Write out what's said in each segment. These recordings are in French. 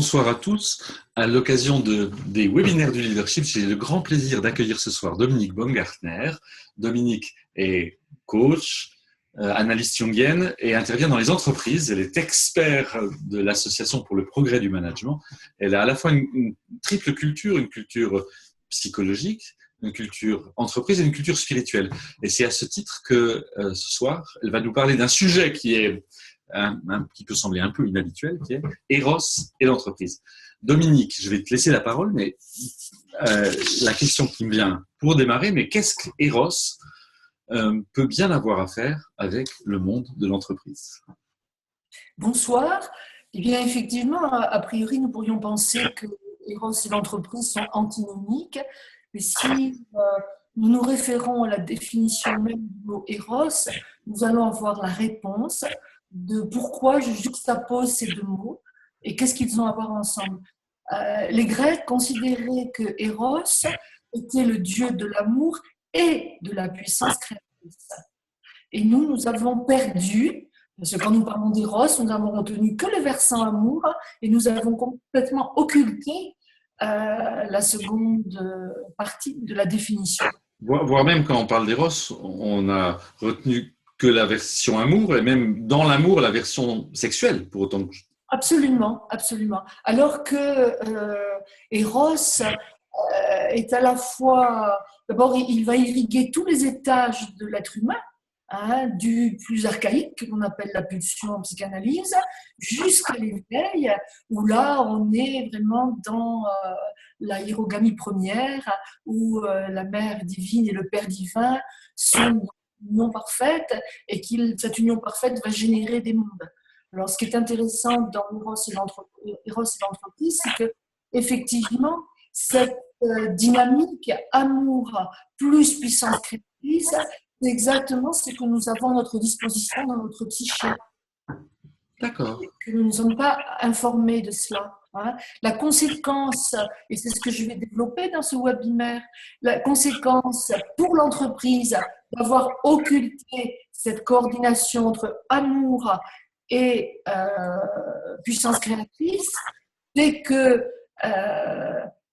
Bonsoir à tous. À l'occasion des webinaires du leadership, j'ai le grand plaisir d'accueillir ce soir Dominique Baumgartner. Dominique est coach, analyste jungienne et intervient dans les entreprises. Elle est experte de l'Association pour le progrès du management. Elle a à la fois une triple culture, une culture psychologique, une culture entreprise et une culture spirituelle. Et c'est à ce titre que ce soir, elle va nous parler d'un sujet qui peut sembler un peu inhabituel, qui est Eros et l'entreprise. Dominique, je vais te laisser la parole, mais la question qui me vient pour démarrer, mais qu'est-ce qu'Eros peut bien avoir à faire avec le monde de l'entreprise? Bonsoir. Eh bien, effectivement, a priori, nous pourrions penser que Eros et l'entreprise sont antinomiques, mais si nous nous référons à la définition même du mot Eros, nous allons avoir la réponse de pourquoi je juxtapose ces deux mots et qu'est-ce qu'ils ont à voir ensemble. Les Grecs considéraient que Eros était le dieu de l'amour et de la puissance créatrice. Et nous avons perdu, parce que quand nous parlons d'Eros, nous n'avons retenu que le versant amour et nous avons complètement occulté la seconde partie de la définition. Voire même quand on parle d'Eros, on a retenu que la version amour et même dans l'amour la version sexuelle pour autant que... Absolument, absolument. Alors que Eros est à la fois, d'abord il va irriguer tous les étages de l'être humain, du plus archaïque, que l'on appelle la pulsion en psychanalyse, jusqu'à l'éveil, où là, on est vraiment dans la hiérogamie première, où la mère divine et le père divin sont dans une union parfaite, et cette union parfaite va générer des mondes. Alors, ce qui est intéressant dans Eros et l'entreprise, c'est que effectivement, cette dynamique amour plus puissance créatrice, c'est exactement ce que nous avons à notre disposition dans notre psyché. D'accord. Que nous ne sommes pas informés de cela. La conséquence, et c'est ce que je vais développer dans ce webinaire, la conséquence pour l'entreprise d'avoir occulté cette coordination entre amour et puissance créatrice, c'est que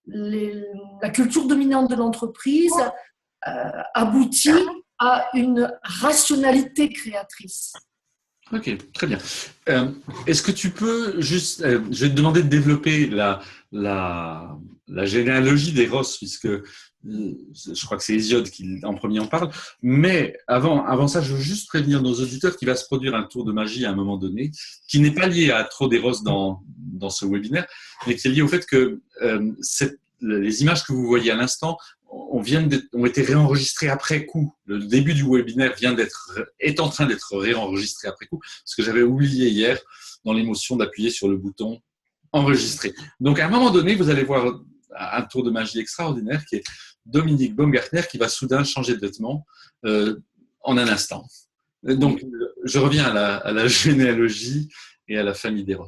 la culture dominante de l'entreprise aboutit à une rationalité créatrice. Ok, très bien. Est-ce que tu peux juste... je vais te demander de développer la généalogie d'Eros, puisque je crois que c'est Hésiode qui en premier en parle. Mais avant ça, je veux juste prévenir nos auditeurs qu'il va se produire un tour de magie à un moment donné, qui n'est pas lié à trop d'Eros dans ce webinaire, mais qui est lié au fait que les images que vous voyez à l'instant ont été réenregistrées après coup. Le début du webinaire est en train d'être réenregistré après coup, parce que j'avais oublié hier, dans l'émotion, d'appuyer sur le bouton enregistrer. Donc, à un moment donné, vous allez voir un tour de magie extraordinaire qui est Dominique Baumgartner qui va soudain changer de vêtements en un instant. Donc, je reviens à la généalogie et à la famille d'Eros.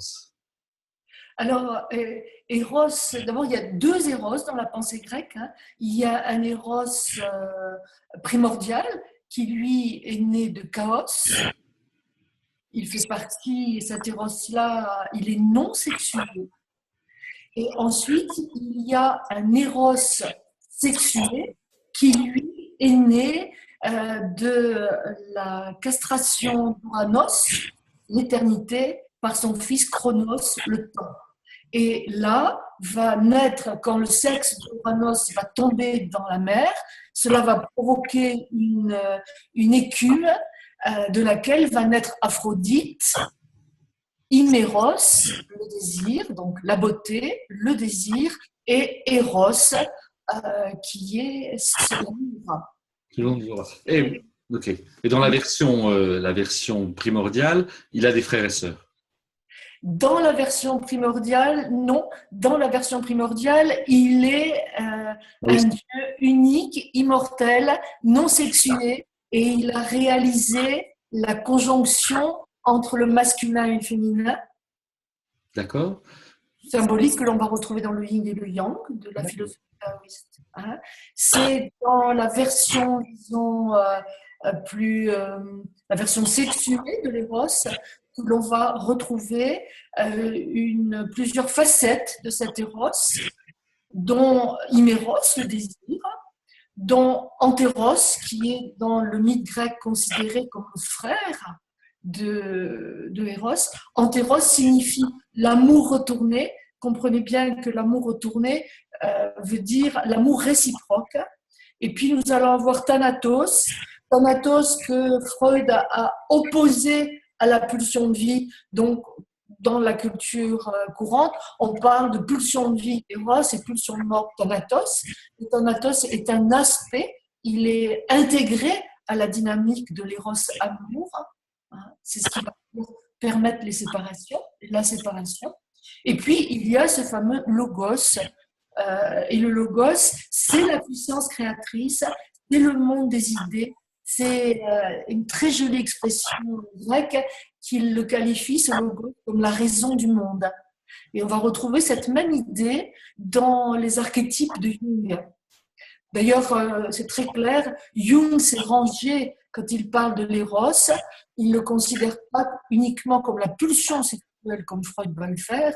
Alors, Eros, d'abord, il y a deux Eros dans la pensée grecque. Il y a un Eros primordial qui, lui, est né de chaos. Il fait partie, cet Eros-là, il est non sexué. Et ensuite, il y a un Eros sexué qui, lui, est né de la castration d'Uranos, l'éternité, par son fils Chronos, le temps. Et là, va naître, quand le sexe d'Uranos va tomber dans la mer, cela va provoquer une écume de laquelle va naître Aphrodite, Hyméros, le désir, donc la beauté, le désir, et Eros, qui est selon Et dans la version primordiale, il a des frères et sœurs. Dans la version primordiale, non. Dans la version primordiale, il est un dieu unique, immortel, non sexué, et il a réalisé la conjonction entre le masculin et le féminin. D'accord. Symbolique que l'on va retrouver dans le yin et le yang de la philosophie taoïste. C'est dans la version, disons, la version sexuée de l'Eros où l'on va retrouver plusieurs facettes de cet Eros, dont Himéros, le désir, dont Antéros, qui est dans le mythe grec considéré comme le frère de Eros. Antéros signifie l'amour retourné. Comprenez bien que l'amour retourné veut dire l'amour réciproque. Et puis nous allons avoir Thanatos, Thanatos que Freud a opposé à la pulsion de vie. Donc, dans la culture courante, on parle de pulsion de vie Eros et pulsion de mort Thanatos. Et Thanatos est un aspect, il est intégré à la dynamique de l'éros amour. C'est ce qui va permettre les séparations, la séparation. Et puis, il y a ce fameux logos. Et le logos, c'est la puissance créatrice, c'est le monde des idées. C'est une très jolie expression grecque qui le qualifie, ce logos, comme la raison du monde. Et on va retrouver cette même idée dans les archétypes de Jung. D'ailleurs, c'est très clair, Jung s'est rangé quand il parle de l'éros. Il ne le considère pas uniquement comme la pulsion sexuelle comme Freud va le faire.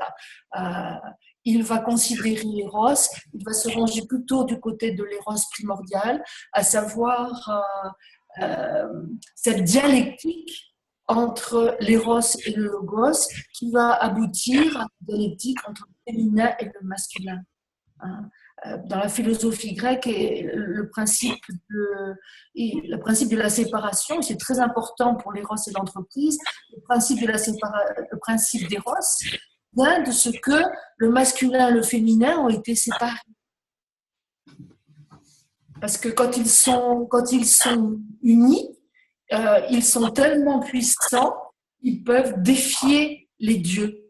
Il va considérer l'éros, il va se ranger plutôt du côté de l'éros primordial, à savoir cette dialectique entre l'éros et le logos qui va aboutir à une dialectique entre le féminin et le masculin. Dans la philosophie grecque, le principe de la séparation, c'est très important pour l'éros et l'entreprise, le principe d'éros vient de ce que le masculin et le féminin ont été séparés. Parce que quand ils sont unis, ils sont tellement puissants, ils peuvent défier les dieux.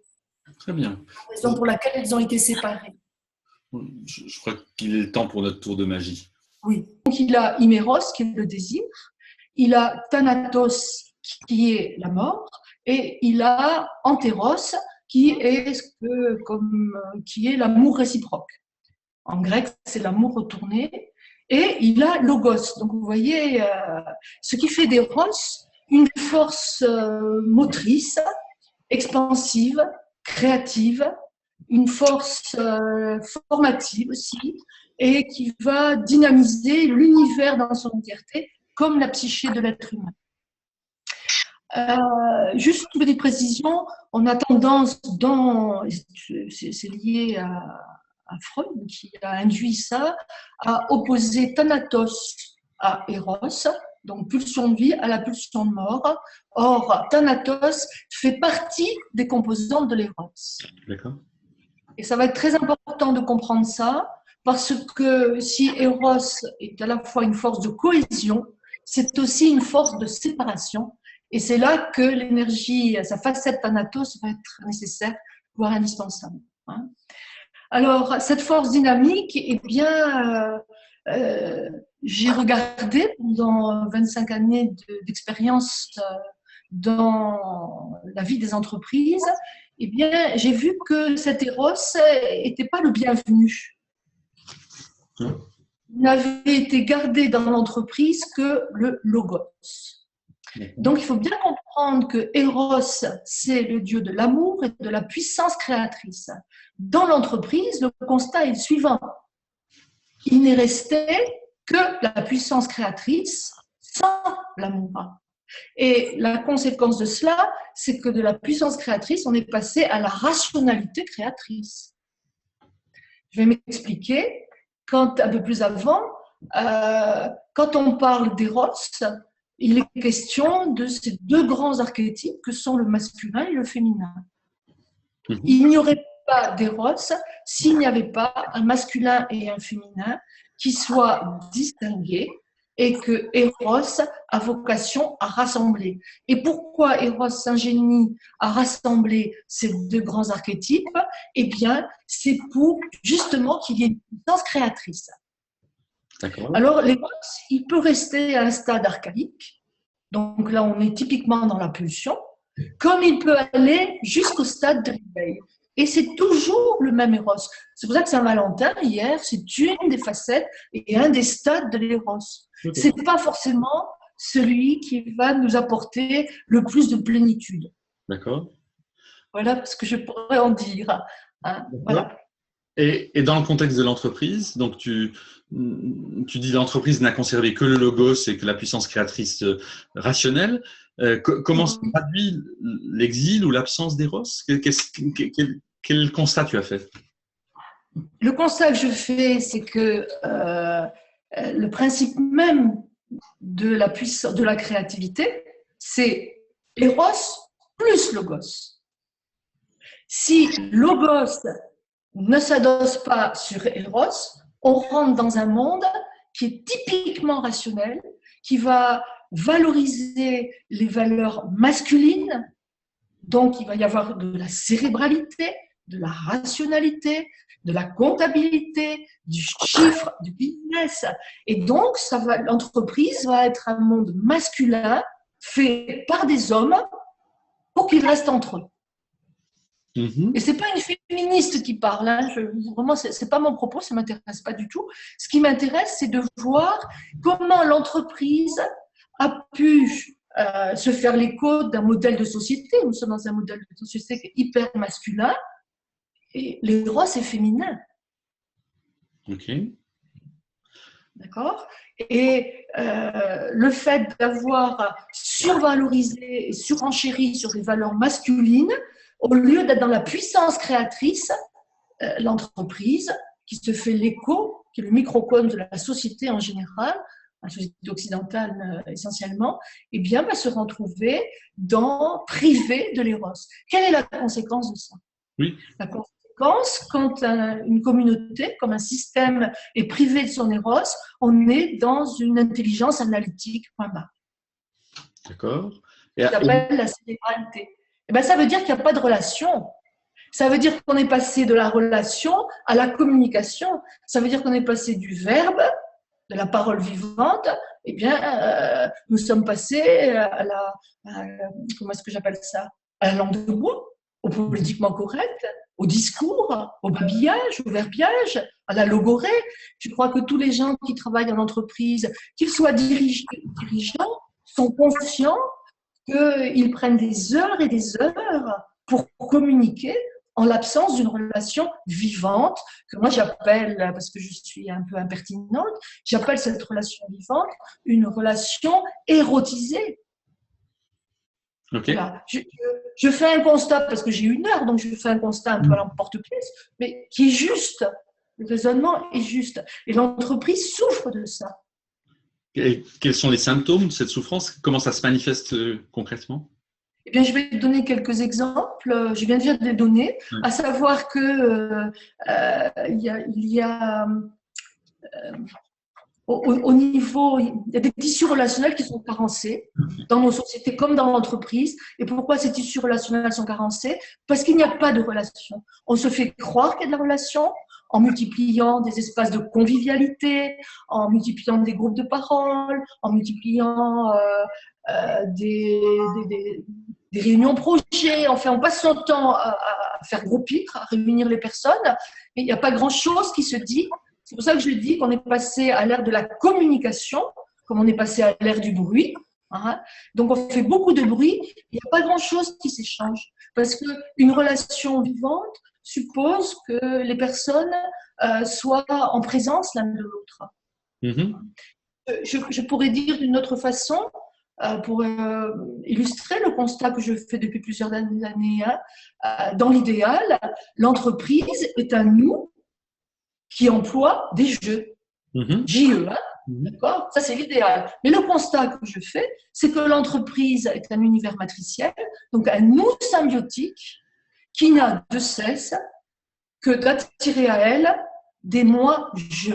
Très bien. Raison pour laquelle ils ont été séparés. Je crois qu'il est temps pour notre tour de magie. Oui. Donc il a Himéros, qui est le désir, il a Thanatos, qui est la mort, et il a Antéros, qui est l'amour réciproque. En grec, c'est l'amour retourné. Et il a Logos. Donc vous voyez, ce qui fait d'Eros une force motrice, expansive, créative, une force formative aussi, et qui va dynamiser l'univers dans son entièreté, comme la psyché de l'être humain. Juste une petite précision, on a tendance, c'est lié à Freud qui a induit ça, à opposer Thanatos à Eros, donc pulsion de vie à la pulsion de mort. Or, Thanatos fait partie des composantes de l'Eros. D'accord. Et ça va être très important de comprendre ça, parce que si Eros est à la fois une force de cohésion, c'est aussi une force de séparation. Et c'est là que l'énergie, sa facette Thanatos va être nécessaire, voire indispensable. Alors, cette force dynamique, eh bien, j'ai regardé pendant 25 années d'expérience dans la vie des entreprises, eh bien, j'ai vu que cet Eros n'était pas le bienvenu. Il n'avait été gardé dans l'entreprise que le logos. Donc, il faut bien comprendre que Eros, c'est le dieu de l'amour et de la puissance créatrice. Dans l'entreprise, le constat est le suivant. Il n'est resté que la puissance créatrice sans l'amour. Et la conséquence de cela, c'est que de la puissance créatrice, on est passé à la rationalité créatrice. Je vais m'expliquer. Un peu plus avant, quand on parle d'Eros, il est question de ces deux grands archétypes que sont le masculin et le féminin. Il n'y aurait pas d'Eros s'il n'y avait pas un masculin et un féminin qui soient distingués et que Eros a vocation à rassembler. Et pourquoi Eros s'ingénie à rassembler ces deux grands archétypes? Eh bien, c'est pour justement qu'il y ait une puissance créatrice. Alors, l'Eros, il peut rester à un stade archaïque, donc là, on est typiquement dans la pulsion, comme il peut aller jusqu'au stade de l'éveil. Et c'est toujours le même Eros. C'est pour ça que Saint-Valentin, hier, c'est une des facettes et un des stades de l'Eros. Okay. Ce n'est pas forcément celui qui va nous apporter le plus de plénitude. D'accord. Voilà ce que je pourrais en dire. Hein, D'accord. voilà. Et dans le contexte de l'entreprise, donc tu dis l'entreprise n'a conservé que le logos et que la puissance créatrice rationnelle. Comment se traduit l'exil ou l'absence d'Eros? Quel constat tu as fait? Le constat que je fais, c'est que le principe même de la puissance, de la créativité, c'est Eros plus Logos. Si Logos ne s'adosse pas sur Eros, on rentre dans un monde qui est typiquement rationnel, qui va valoriser les valeurs masculines. Donc, il va y avoir de la cérébralité, de la rationalité, de la comptabilité, du chiffre, du business. Et donc, l'entreprise va être un monde masculin fait par des hommes pour qu'ils restent entre eux. Et ce n'est pas une féministe qui parle. Hein. Vraiment, ce n'est pas mon propos, ça ne m'intéresse pas du tout. Ce qui m'intéresse, c'est de voir comment l'entreprise a pu se faire l'écho d'un modèle de société. Nous sommes dans un modèle de société qui est hyper masculin et l'Eros est féminin. Ok. D'accord. Et le fait d'avoir survalorisé et surenchéri sur les valeurs masculines, au lieu d'être dans la puissance créatrice, l'entreprise qui se fait l'écho, qui est le microcosme de la société en général, la société occidentale essentiellement, eh bien, va se retrouver privée de l'éros. Quelle est la conséquence de ça? Oui. La conséquence, quand une communauté, comme un système, est privé de son éros, on est dans une intelligence analytique, point barre. D'accord. Ça s'appelle la cérébralité. Eh bien, ça veut dire qu'il n'y a pas de relation. Ça veut dire qu'on est passé de la relation à la communication. Ça veut dire qu'on est passé du verbe, de la parole vivante, eh bien, nous sommes passés comment est-ce que j'appelle ça? À la langue de bois, au politiquement correct, au discours, au babillage, au verbiage, à la logorée. Je crois que tous les gens qui travaillent en entreprise, qu'ils soient dirigeants, sont conscients qu'ils prennent des heures et des heures pour communiquer en l'absence d'une relation vivante, que moi j'appelle, parce que je suis un peu impertinente, j'appelle cette relation vivante une relation érotisée. Okay. Voilà. Je fais un constat, parce que j'ai 1 heure, donc je fais un constat un peu à l'emporte-pièce, mais qui est juste. Le raisonnement est juste. Et l'entreprise souffre de ça. Et quels sont les symptômes de cette souffrance? Comment ça se manifeste concrètement? Eh bien, je vais te donner quelques exemples. Je viens déjà de les donner, à savoir que il y a au niveau, il y a des tissus relationnels qui sont carencés dans nos sociétés comme dans l'entreprise. Et pourquoi ces tissus relationnels sont carencés? Parce qu'il n'y a pas de relation. On se fait croire qu'il y a de la relation en multipliant des espaces de convivialité, en multipliant des groupes de parole, en multipliant des réunions projets. Enfin, on passe son temps à faire groupir, à réunir les personnes, mais il n'y a pas grand-chose qui se dit. C'est pour ça que je dis qu'on est passé à l'ère de la communication, comme on est passé à l'ère du bruit. Hein. Donc, on fait beaucoup de bruit, il n'y a pas grand-chose qui s'échange. Parce qu'une relation vivante suppose que les personnes soient en présence l'un de l'autre. Mm-hmm. Je pourrais dire d'une autre façon, pour illustrer le constat que je fais depuis plusieurs années, dans l'idéal, l'entreprise est un nous qui emploie des jeux. JE, hein? D'accord? Ça, c'est l'idéal. Mais le constat que je fais, c'est que l'entreprise est un univers matriciel, donc un nous symbiotique qui n'a de cesse que d'attirer à elle des moi-je.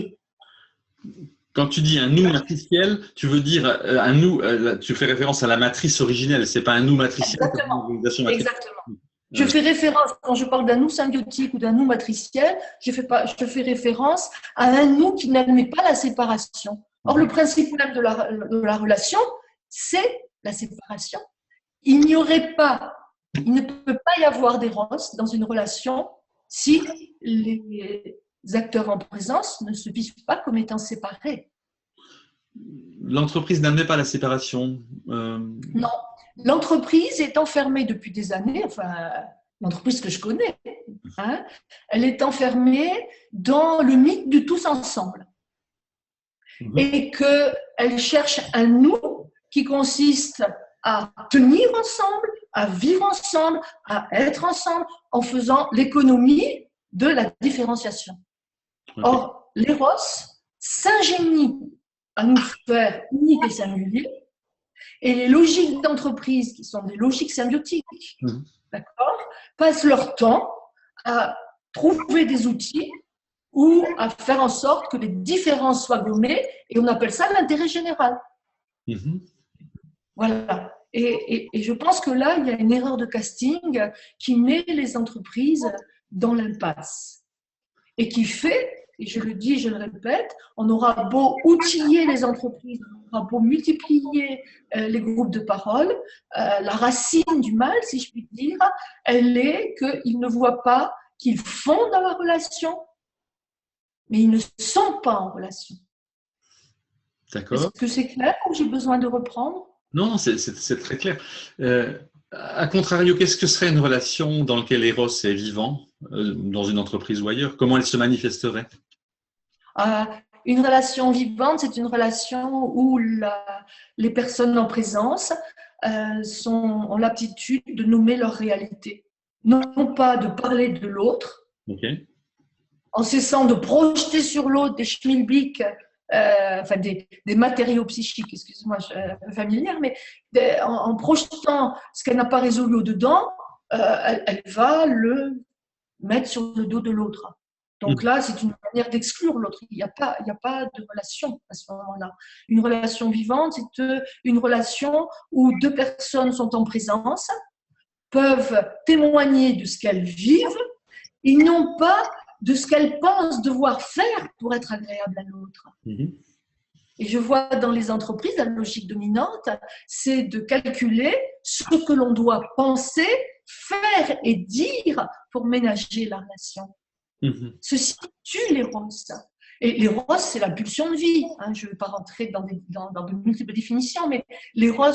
Quand tu dis un nous matriciel, tu veux dire un nous, tu fais référence à la matrice originelle, c'est pas un nous matriciel. Exactement. Exactement. Je fais référence, quand je parle d'un nous symbiotique ou d'un nous matriciel, je fais référence à un nous qui n'admet pas la séparation. Or, le principe même de la relation, c'est la séparation. Il ne peut pas y avoir d'éros dans une relation si les acteurs en présence ne se vivent pas comme étant séparés. l'entreprise n'admet pas la séparation. Non, l'entreprise est enfermée depuis des années, enfin, l'entreprise que je connais, hein, elle est enfermée dans le mythe du tous ensemble. Et qu'elle cherche un nous qui consiste à tenir ensemble, à vivre ensemble, à être ensemble, en faisant l'économie de la différenciation. Or, l'éros s'ingénie à nous faire uniques et singuliers, et les logiques d'entreprise, qui sont des logiques symbiotiques, d'accord, passent leur temps à trouver des outils ou à faire en sorte que les différences soient gommées, et on appelle ça l'intérêt général. Voilà. Et je pense que là, il y a une erreur de casting qui met les entreprises dans l'impasse et qui fait, et je le dis, je le répète, on aura beau outiller les entreprises, on aura beau multiplier les groupes de parole, la racine du mal, si je puis dire, elle est qu'ils ne voient pas qu'ils font dans la relation, mais ils ne sont pas en relation. D'accord. Est-ce que c'est clair ou j'ai besoin de reprendre? Non, c'est très clair. À contrario, qu'est-ce que serait une relation dans laquelle l'éros est vivant, dans une entreprise ou ailleurs? Comment elle se manifesterait? Une relation vivante, c'est une relation où les personnes en présence ont l'aptitude de nommer leur réalité. Non pas de parler de l'autre, en cessant de projeter sur l'autre des schmilblick, enfin des matériaux psychiques, excuse-moi, familières, mais en projetant ce qu'elle n'a pas résolu au-dedans, elle va le mettre sur le dos de l'autre. Donc là, c'est une manière d'exclure l'autre. Il n'y a pas de relation à ce moment-là. Une relation vivante, c'est une relation où deux personnes sont en présence, peuvent témoigner de ce qu'elles vivent, et non pas de ce qu'elles pensent devoir faire pour être agréable à l'autre. Et je vois dans les entreprises, la logique dominante, c'est de calculer ce que l'on doit penser, faire et dire pour ménager la relation. Ceci tue l'éros. Et l'éros, c'est la pulsion de vie. Je ne vais pas rentrer dans de multiples définitions, mais l'éros,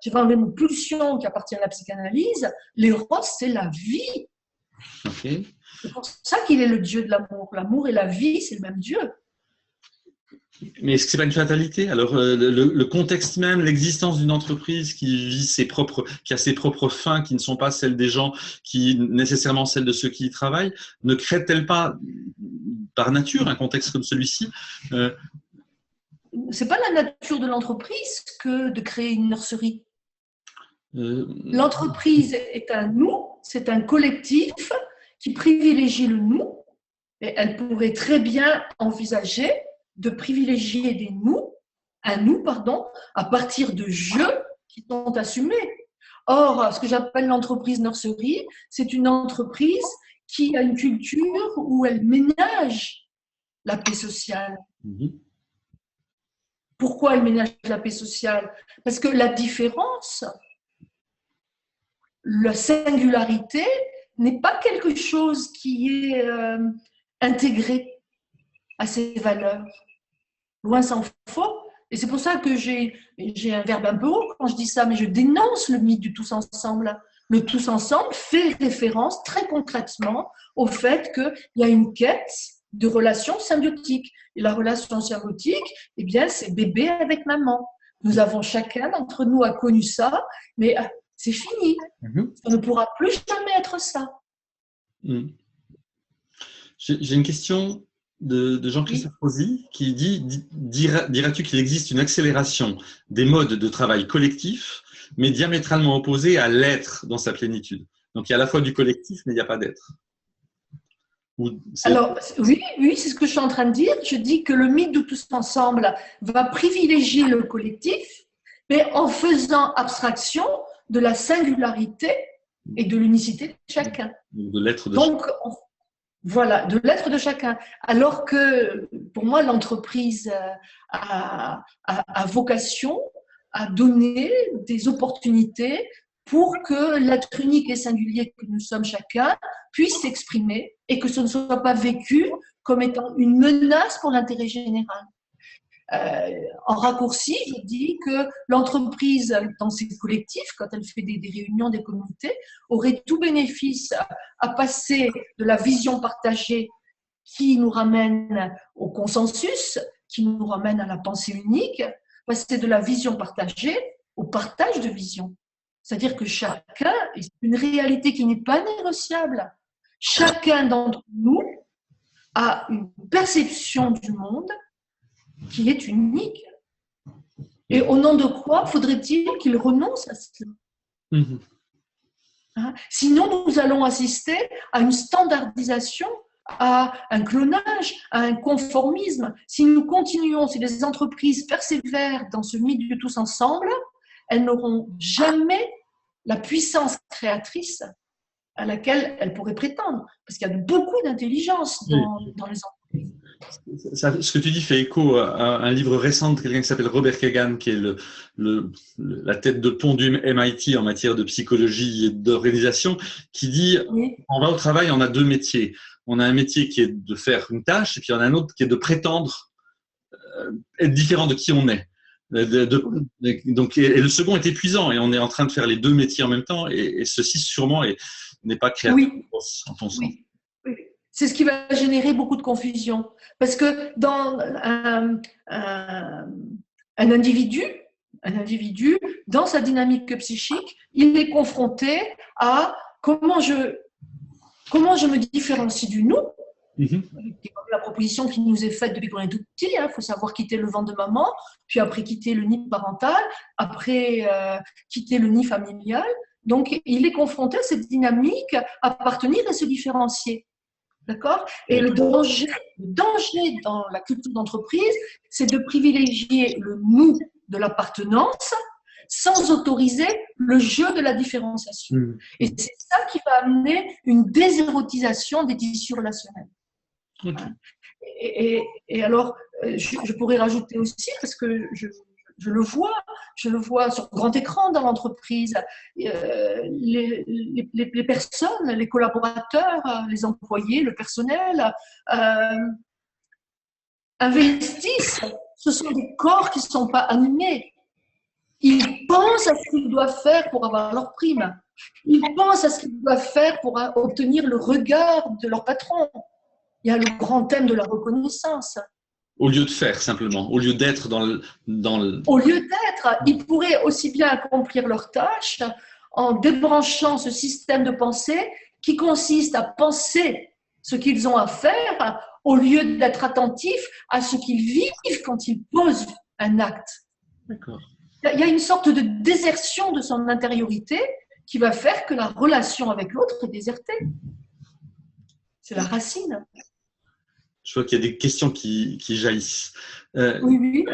je vais enlever une pulsion qui appartient à la psychanalyse. L'éros, c'est la vie. C'est pour ça qu'il est le Dieu de l'amour. L'amour et la vie, c'est le même Dieu. Mais est-ce que ce n'est pas une fatalité? Alors, le contexte même, l'existence d'une entreprise qui a ses propres fins, qui ne sont pas celles des gens, nécessairement celles de ceux qui y travaillent, ne crée-t-elle pas, par nature, un contexte comme celui-ci? Ce n'est pas la nature de l'entreprise que de créer une nurserie. L'entreprise est un nous, c'est un collectif qui privilégie le nous, et elle pourrait très bien envisager de privilégier un nous, à partir de jeux qui sont assumés. Or, ce que j'appelle l'entreprise nurserie, c'est une entreprise qui a une culture où elle ménage la paix sociale. Pourquoi elle ménage la paix sociale? Parce que la différence, la singularité, n'est pas quelque chose qui est intégré à ses valeurs. Loin s'en faut. Et c'est pour ça que j'ai un verbe un peu haut quand je dis ça, mais je dénonce le mythe du tous ensemble. Le tous ensemble fait référence très concrètement au fait qu'il y a une quête de relations symbiotiques. Et la relation symbiotique, eh bien, c'est bébé avec maman. Nous avons chacun d'entre nous a connu ça, mais c'est fini. Ça ne pourra plus jamais être ça. J'ai une question de Jean-Christophe Rosy qui dit diras-tu qu'il existe une accélération des modes de travail collectif, mais diamétralement opposée à l'être dans sa plénitude? Donc il y a à la fois du collectif, mais il n'y a pas d'être. Alors oui, c'est ce que je suis en train de dire. Je dis que le mythe de tous ensemble va privilégier le collectif, mais en faisant abstraction de la singularité et de l'unicité de chacun. De l'être de Donc, voilà, de l'être de chacun. Alors que, pour moi, l'entreprise a vocation à donner des opportunités pour que l'être unique et singulier que nous sommes chacun puisse s'exprimer et que ce ne soit pas vécu comme étant une menace pour l'intérêt général. En raccourci, je dis que l'entreprise, dans ses collectifs, quand elle fait des réunions, des communautés, aurait tout bénéfice à passer de la vision partagée qui nous ramène au consensus, qui nous ramène à la pensée unique, passer de la vision partagée au partage de vision. C'est-à-dire que chacun, et c'est une réalité qui n'est pas négociable, chacun d'entre nous a une perception du monde qui est unique. Et au nom de quoi faudrait-il qu'il renonce à cela? Sinon, nous allons assister à une standardisation, à un clonage, à un conformisme. Si nous continuons, si les entreprises persévèrent dans ce mythe de tous ensemble, elles n'auront jamais la puissance créatrice à laquelle elles pourraient prétendre. Parce qu'il y a beaucoup d'intelligence dans les entreprises. Ce que tu dis fait écho à un livre récent de quelqu'un qui s'appelle Robert Kagan, qui est la tête de pont du MIT en matière de psychologie et d'organisation, qui dit on va au travail, on a deux métiers. On a un métier qui est de faire une tâche, et puis on a un autre qui est de prétendre être différent de qui on est. Donc, et le second est épuisant, et on est en train de faire les deux métiers en même temps, et ceci sûrement n'est pas créatif en ton sens. Oui. C'est ce qui va générer beaucoup de confusion. Parce que dans un individu, dans sa dynamique psychique, il est confronté à comment je me différencie du nous. La proposition qui nous est faite depuis qu'on est tout petit, il faut savoir quitter le ventre de maman, puis après quitter le nid parental, après quitter le nid familial. Donc, il est confronté à cette dynamique, appartenir et se différencier. D'accord? Et le danger dans la culture d'entreprise, c'est de privilégier le nous de l'appartenance sans autoriser le jeu de la différenciation. Et c'est ça qui va amener une désérotisation des tissus relationnels. Et alors, je pourrais rajouter aussi, parce que je le vois sur grand écran dans l'entreprise, les personnes, les collaborateurs, les employés, le personnel investissent. Ce sont des corps qui ne sont pas animés. Ils pensent à ce qu'ils doivent faire pour avoir leur prime. Ils pensent à ce qu'ils doivent faire pour obtenir le regard de leur patron. Il y a le grand thème de la reconnaissance. Au lieu de faire, simplement, au lieu d'être dans le… Au lieu d'être, ils pourraient aussi bien accomplir leur tâche en débranchant ce système de pensée qui consiste à penser ce qu'ils ont à faire au lieu d'être attentifs à ce qu'ils vivent quand ils posent un acte. D'accord. Il y a une sorte de désertion de son intériorité qui va faire que la relation avec l'autre est désertée. C'est la racine. Je vois qu'il y a des questions qui jaillissent. Oui.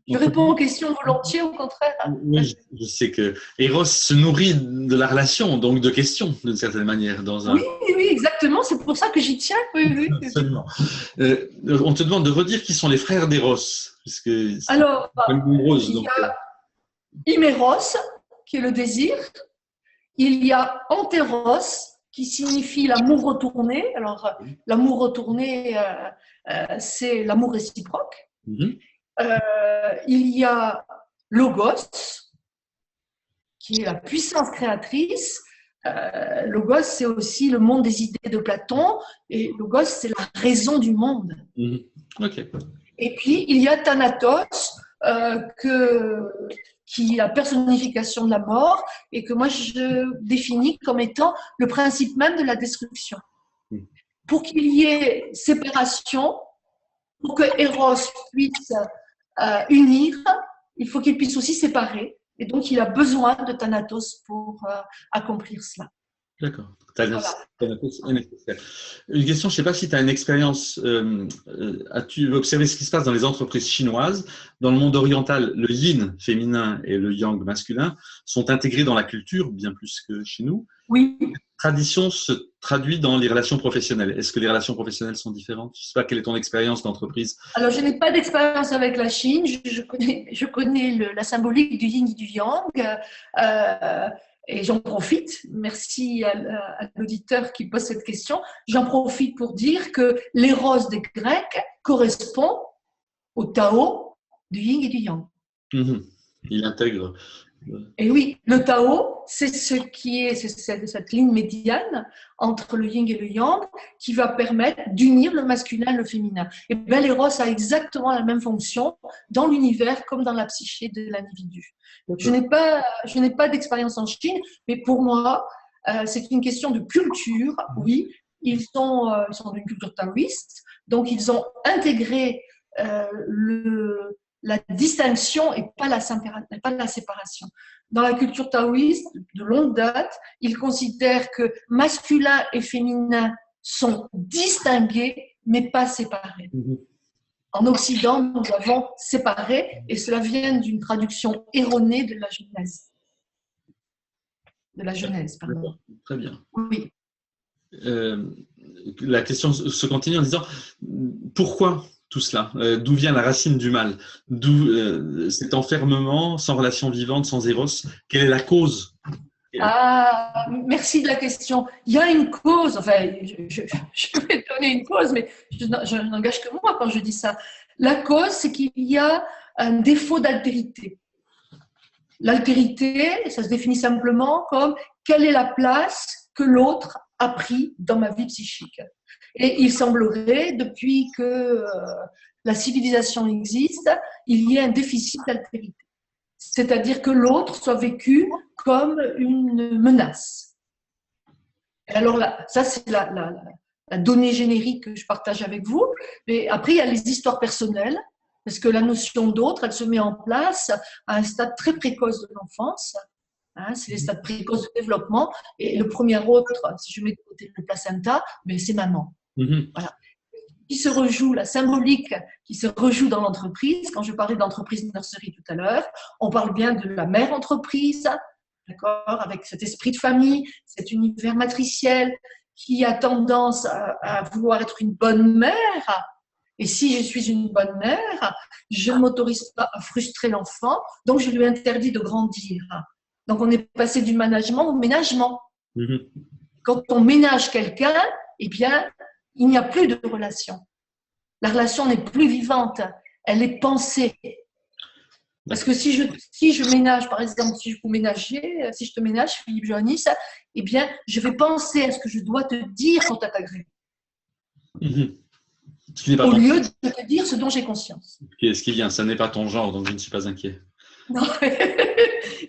Je réponds aux questions volontiers, au contraire. Oui, je sais que Eros se nourrit de la relation, donc de questions, d'une certaine manière. Oui, exactement. C'est pour ça que j'y tiens. Oui. Absolument. On te demande de redire qui sont les frères d'Eros. Alors, il y a Himéros, qui est le désir. Il y a Antéros, qui signifie l'amour retourné. Alors, l'amour retourné, c'est l'amour réciproque. Il y a Logos, qui est la puissance créatrice. Logos, c'est aussi le monde des idées de Platon. Et Logos, c'est la raison du monde. Et puis, il y a Thanatos, qui est la personnification de la mort et que moi je définis comme étant le principe même de la destruction. Pour qu'il y ait séparation, pour que Eros puisse unir, il faut qu'il puisse aussi séparer. Et donc, il a besoin de Thanatos pour accomplir cela. D'accord. Thanatos est nécessaire. Une question, je ne sais pas si tu as une expérience, as-tu observé ce qui se passe dans les entreprises chinoises? Dans le monde oriental, le yin féminin et le yang masculin sont intégrés dans la culture, bien plus que chez nous. Oui. La tradition se traduit dans les relations professionnelles. Est-ce que les relations professionnelles sont différentes? Je ne sais pas quelle est ton expérience d'entreprise. Alors, je n'ai pas d'expérience avec la Chine. Je connais la symbolique du yin et du yang. Et j'en profite, merci à l'auditeur qui pose cette question, j'en profite pour dire que l'éros des Grecs correspond au Tao, du yin et du yang. Mhm. Il intègre. Et oui, le Tao, c'est cette ligne médiane entre le yin et le yang qui va permettre d'unir le masculin et le féminin. Et bien, l'Eros a exactement la même fonction dans l'univers comme dans la psyché de l'individu. Je n'ai pas d'expérience en Chine, mais pour moi, c'est une question de culture. Oui, ils sont d'une culture taoïste, donc ils ont intégré la distinction et pas la séparation. Dans la culture taoïste, de longue date, ils considèrent que masculin et féminin sont distingués, mais pas séparés. En Occident, nous avons séparé, et cela vient d'une traduction erronée de la Genèse. Pardon. Très bien. Oui. La question se continue en disant pourquoi tout cela? D'où vient la racine du mal? D'où cet enfermement sans relation vivante, sans éros? Quelle est la cause? Merci de la question. Il y a une cause, enfin, je vais donner une cause, mais je n'engage que moi quand je dis ça. La cause, c'est qu'il y a un défaut d'altérité. L'altérité, ça se définit simplement comme quelle est la place que l'autre a pris dans ma vie psychique. Et il semblerait, depuis que la civilisation existe, il y ait un déficit d'altérité. C'est-à-dire que l'autre soit vécu comme une menace. Et alors là, ça c'est la donnée générique que je partage avec vous. Mais après, il y a les histoires personnelles, parce que la notion d'autre, elle se met en place à un stade très précoce de l'enfance. C'est les stades précoces de développement. Et le premier autre, si je mets de côté le placenta, c'est maman. Voilà. Qui se rejoue, la symbolique qui se rejoue dans l'entreprise. Quand je parlais d'entreprise nurserie tout à l'heure, on parle bien de la mère entreprise, d'accord, avec cet esprit de famille, cet univers matriciel qui a tendance à vouloir être une bonne mère. Et si je suis une bonne mère, je ne m'autorise pas à frustrer l'enfant, donc je lui interdis de grandir. Donc on est passé du management au ménagement. Quand on ménage quelqu'un, eh bien, il n'y a plus de relation. La relation n'est plus vivante, elle est pensée. Parce que si je ménage, par exemple, si je te ménage, Philippe Joannis, eh bien, je vais penser à ce que je dois te dire quand à t'agréer. Au lieu de te dire ce dont j'ai conscience. Ce qui vient, ça n'est pas ton genre, donc je ne suis pas inquiet. Non.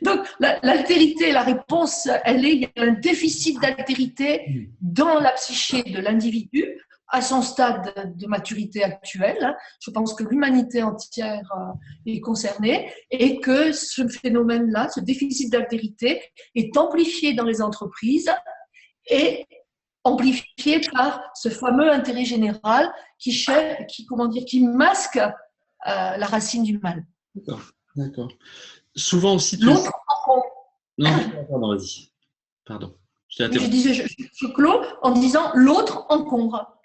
Donc, l'altérité, la réponse, il y a un déficit d'altérité dans la psyché de l'individu à son stade de maturité actuelle. Je pense que l'humanité entière est concernée et que ce phénomène-là, ce déficit d'altérité, est amplifié dans les entreprises et amplifié par ce fameux intérêt général qui masque la racine du mal. D'accord. Souvent aussi. L'autre Non, pardon, vas-y. Pardon. Je clôt en disant l'autre encombre.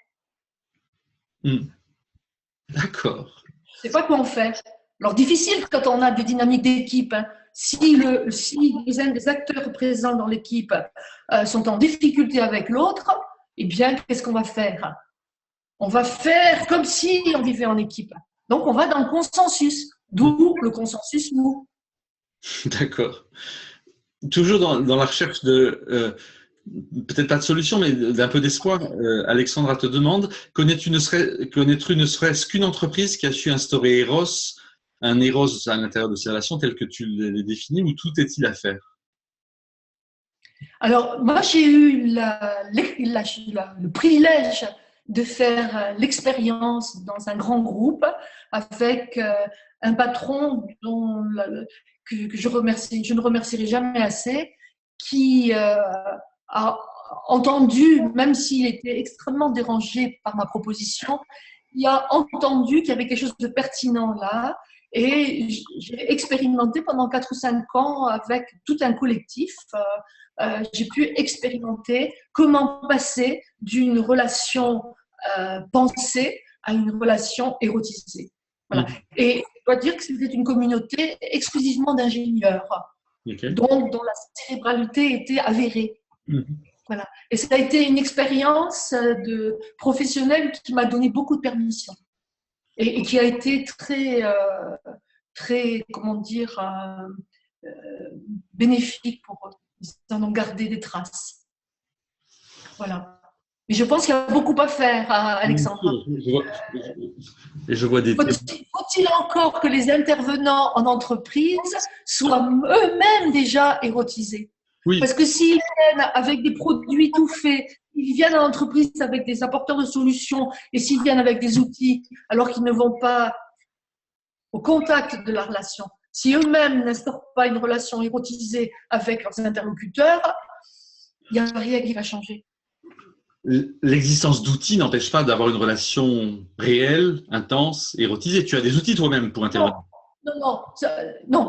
D'accord. C'est pas quoi en faire. Alors, difficile quand on a des dynamiques d'équipe. Si les acteurs présents dans l'équipe sont en difficulté avec l'autre, eh bien, qu'est-ce qu'on va faire? On va faire comme si on vivait en équipe. Donc, on va dans le consensus, d'où le consensus mou. D'accord. Toujours dans la recherche de, peut-être pas de solution, mais d'un peu d'espoir, Alexandra te demande, connais-tu ne serait-ce qu'une entreprise qui a su instaurer un Eros à l'intérieur de ses relations tel que tu les définis, ou tout est-il à faire? Alors, moi, j'ai eu le privilège de faire l'expérience dans un grand groupe avec un patron que je ne remercierai jamais assez, qui a entendu, même s'il était extrêmement dérangé par ma proposition, il a entendu qu'il y avait quelque chose de pertinent là. Et j'ai expérimenté pendant 4 ou 5 ans avec tout un collectif. J'ai pu expérimenter comment passer d'une relation pensée à une relation érotisée. Voilà. Et je dois dire que c'était une communauté exclusivement d'ingénieurs, dont la cérébralité était avérée. Voilà. Et ça a été une expérience de professionnelle qui m'a donné beaucoup de permission et qui a été très très, comment dire, bénéfiques pour eux. Ils en ont gardé des traces. Voilà. Mais je pense qu'il y a beaucoup à faire, Alexandra. Et je vois des... Faut-il encore que les intervenants en entreprise soient eux-mêmes déjà érotisés? Oui. Parce que s'ils viennent avec des produits tout faits, ils viennent en entreprise avec des apporteurs de solutions, et s'ils viennent avec des outils, alors qu'ils ne vont pas au contact de la relation, si eux-mêmes n'instaurent pas une relation érotisée avec leurs interlocuteurs, il n'y a rien qui va changer. L'existence d'outils n'empêche pas d'avoir une relation réelle, intense, érotisée. Tu as des outils toi-même pour intervenir. Non,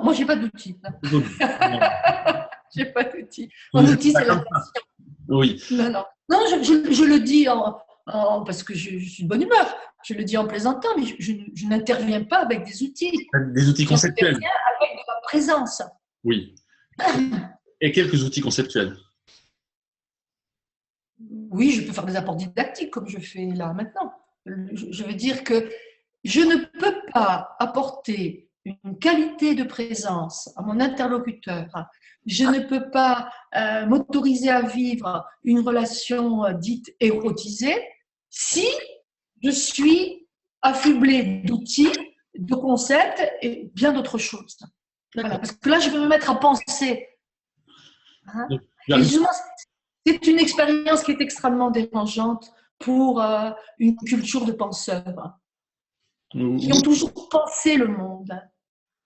moi, je n'ai pas d'outils. Je n'ai pas d'outils. Mon outil, c'est la passion. Oui. Non, je le dis parce que je suis de bonne humeur. Je le dis en plaisantant, mais je n'interviens pas avec des outils. Des outils conceptuels. J'interviens avec de la présence. Oui. Et quelques outils conceptuels. Oui, je peux faire des apports didactiques comme je fais là maintenant. Je veux dire que je ne peux pas apporter une qualité de présence à mon interlocuteur. Je ne peux pas m'autoriser à vivre une relation dite érotisée si je suis affublée d'outils, de concepts et bien d'autres choses. Voilà, parce que là, je vais me mettre à penser. Hein? Et justement, c'est une expérience qui est extrêmement dérangeante pour une culture de penseurs qui ont toujours pensé le monde.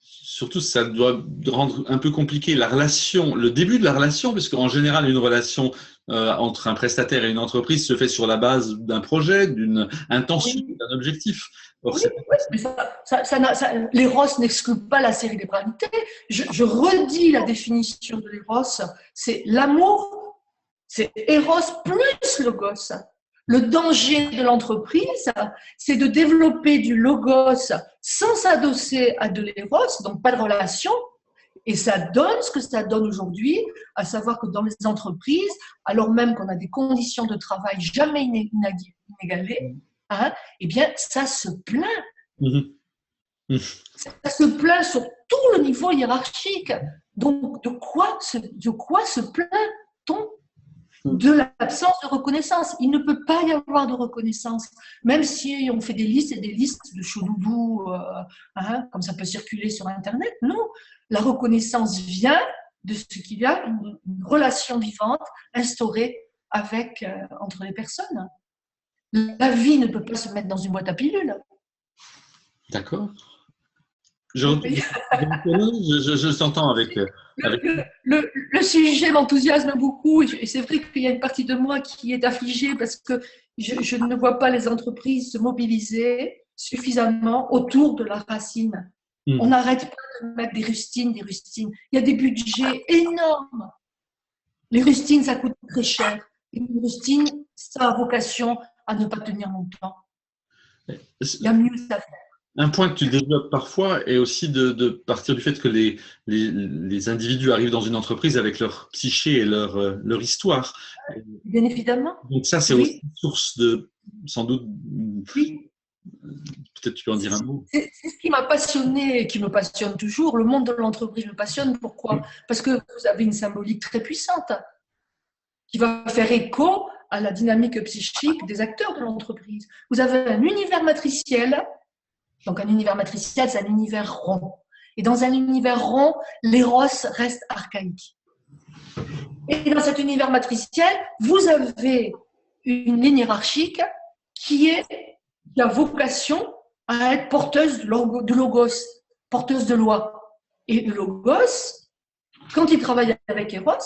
Surtout, ça doit rendre un peu compliqué la relation, le début de la relation, parce qu'en général, une relation entre un prestataire et une entreprise se fait sur la base d'un projet, d'une intention, d'un objectif. Or, oui, mais l'éros n'exclut pas la cérébralité. Je redis la définition de l'éros, c'est l'amour, c'est éros plus logos. Le danger de l'entreprise, c'est de développer du logos sans s'adosser à de l'éros, donc pas de relation. Et ça donne ce que ça donne aujourd'hui, à savoir que dans les entreprises, alors même qu'on a des conditions de travail jamais inégalées, hein, eh bien, ça se plaint. Ça se plaint sur tout le niveau hiérarchique. Donc, de quoi se plaint-on? De l'absence de reconnaissance. Il ne peut pas y avoir de reconnaissance, même si on fait des listes et des listes de chouloudou, comme ça peut circuler sur Internet. Non, la reconnaissance vient de ce qu'il y a une relation vivante instaurée entre les personnes. La vie ne peut pas se mettre dans une boîte à pilules. D'accord. Je t'entends avec… Le sujet m'enthousiasme beaucoup et c'est vrai qu'il y a une partie de moi qui est affligée parce que je ne vois pas les entreprises se mobiliser suffisamment autour de la racine. On n'arrête pas de mettre des rustines. Il y a des budgets énormes. Les rustines, ça coûte très cher. Et une rustine, ça a vocation à ne pas tenir longtemps. Il y a mieux à faire. Un point que tu développes parfois est aussi de partir du fait que les individus arrivent dans une entreprise avec leur psyché et leur histoire. Bien évidemment. Donc ça, c'est aussi une source de, sans doute, peut-être tu peux en dire un mot. C'est ce qui m'a passionné et qui me passionne toujours. Le monde de l'entreprise me passionne. Pourquoi? Parce que vous avez une symbolique très puissante qui va faire écho à la dynamique psychique des acteurs de l'entreprise. Vous avez un univers matriciel. Donc, un univers matriciel, c'est un univers rond. Et dans un univers rond, l'éros reste archaïque. Et dans cet univers matriciel, vous avez une ligne hiérarchique qui a vocation à être porteuse de logos, porteuse de loi. Et le logos, quand il travaille avec Eros,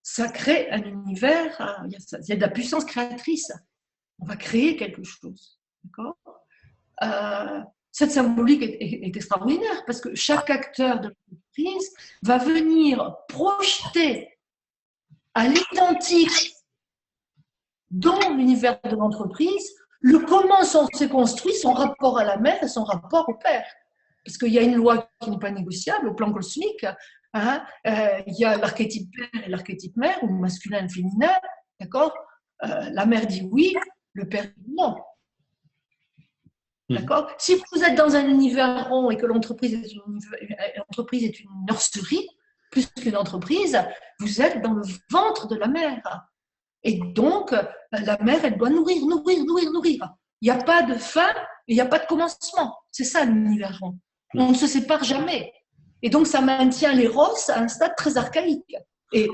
ça crée un univers, il y a de la puissance créatrice. On va créer quelque chose. D'accord ? Cette symbolique est extraordinaire parce que chaque acteur de l'entreprise va venir projeter à l'identique dans l'univers de l'entreprise le comment s'est construit son rapport à la mère et son rapport au père. Parce qu'il y a une loi qui n'est pas négociable au plan cosmique. Il y a l'archétype père et l'archétype mère, ou masculin et féminin. D'accord ? La mère dit oui, le père dit non. Mhm. D'accord? Si vous êtes dans un univers rond et que l'entreprise est une nurserie, plus qu'une entreprise, vous êtes dans le ventre de la mer. Et donc, la mère, elle doit nourrir, nourrir, nourrir, nourrir. Il n'y a pas de fin et il n'y a pas de commencement. C'est ça l'univers rond. On ne se sépare jamais. Et donc, ça maintient l'éros à un stade très archaïque. Et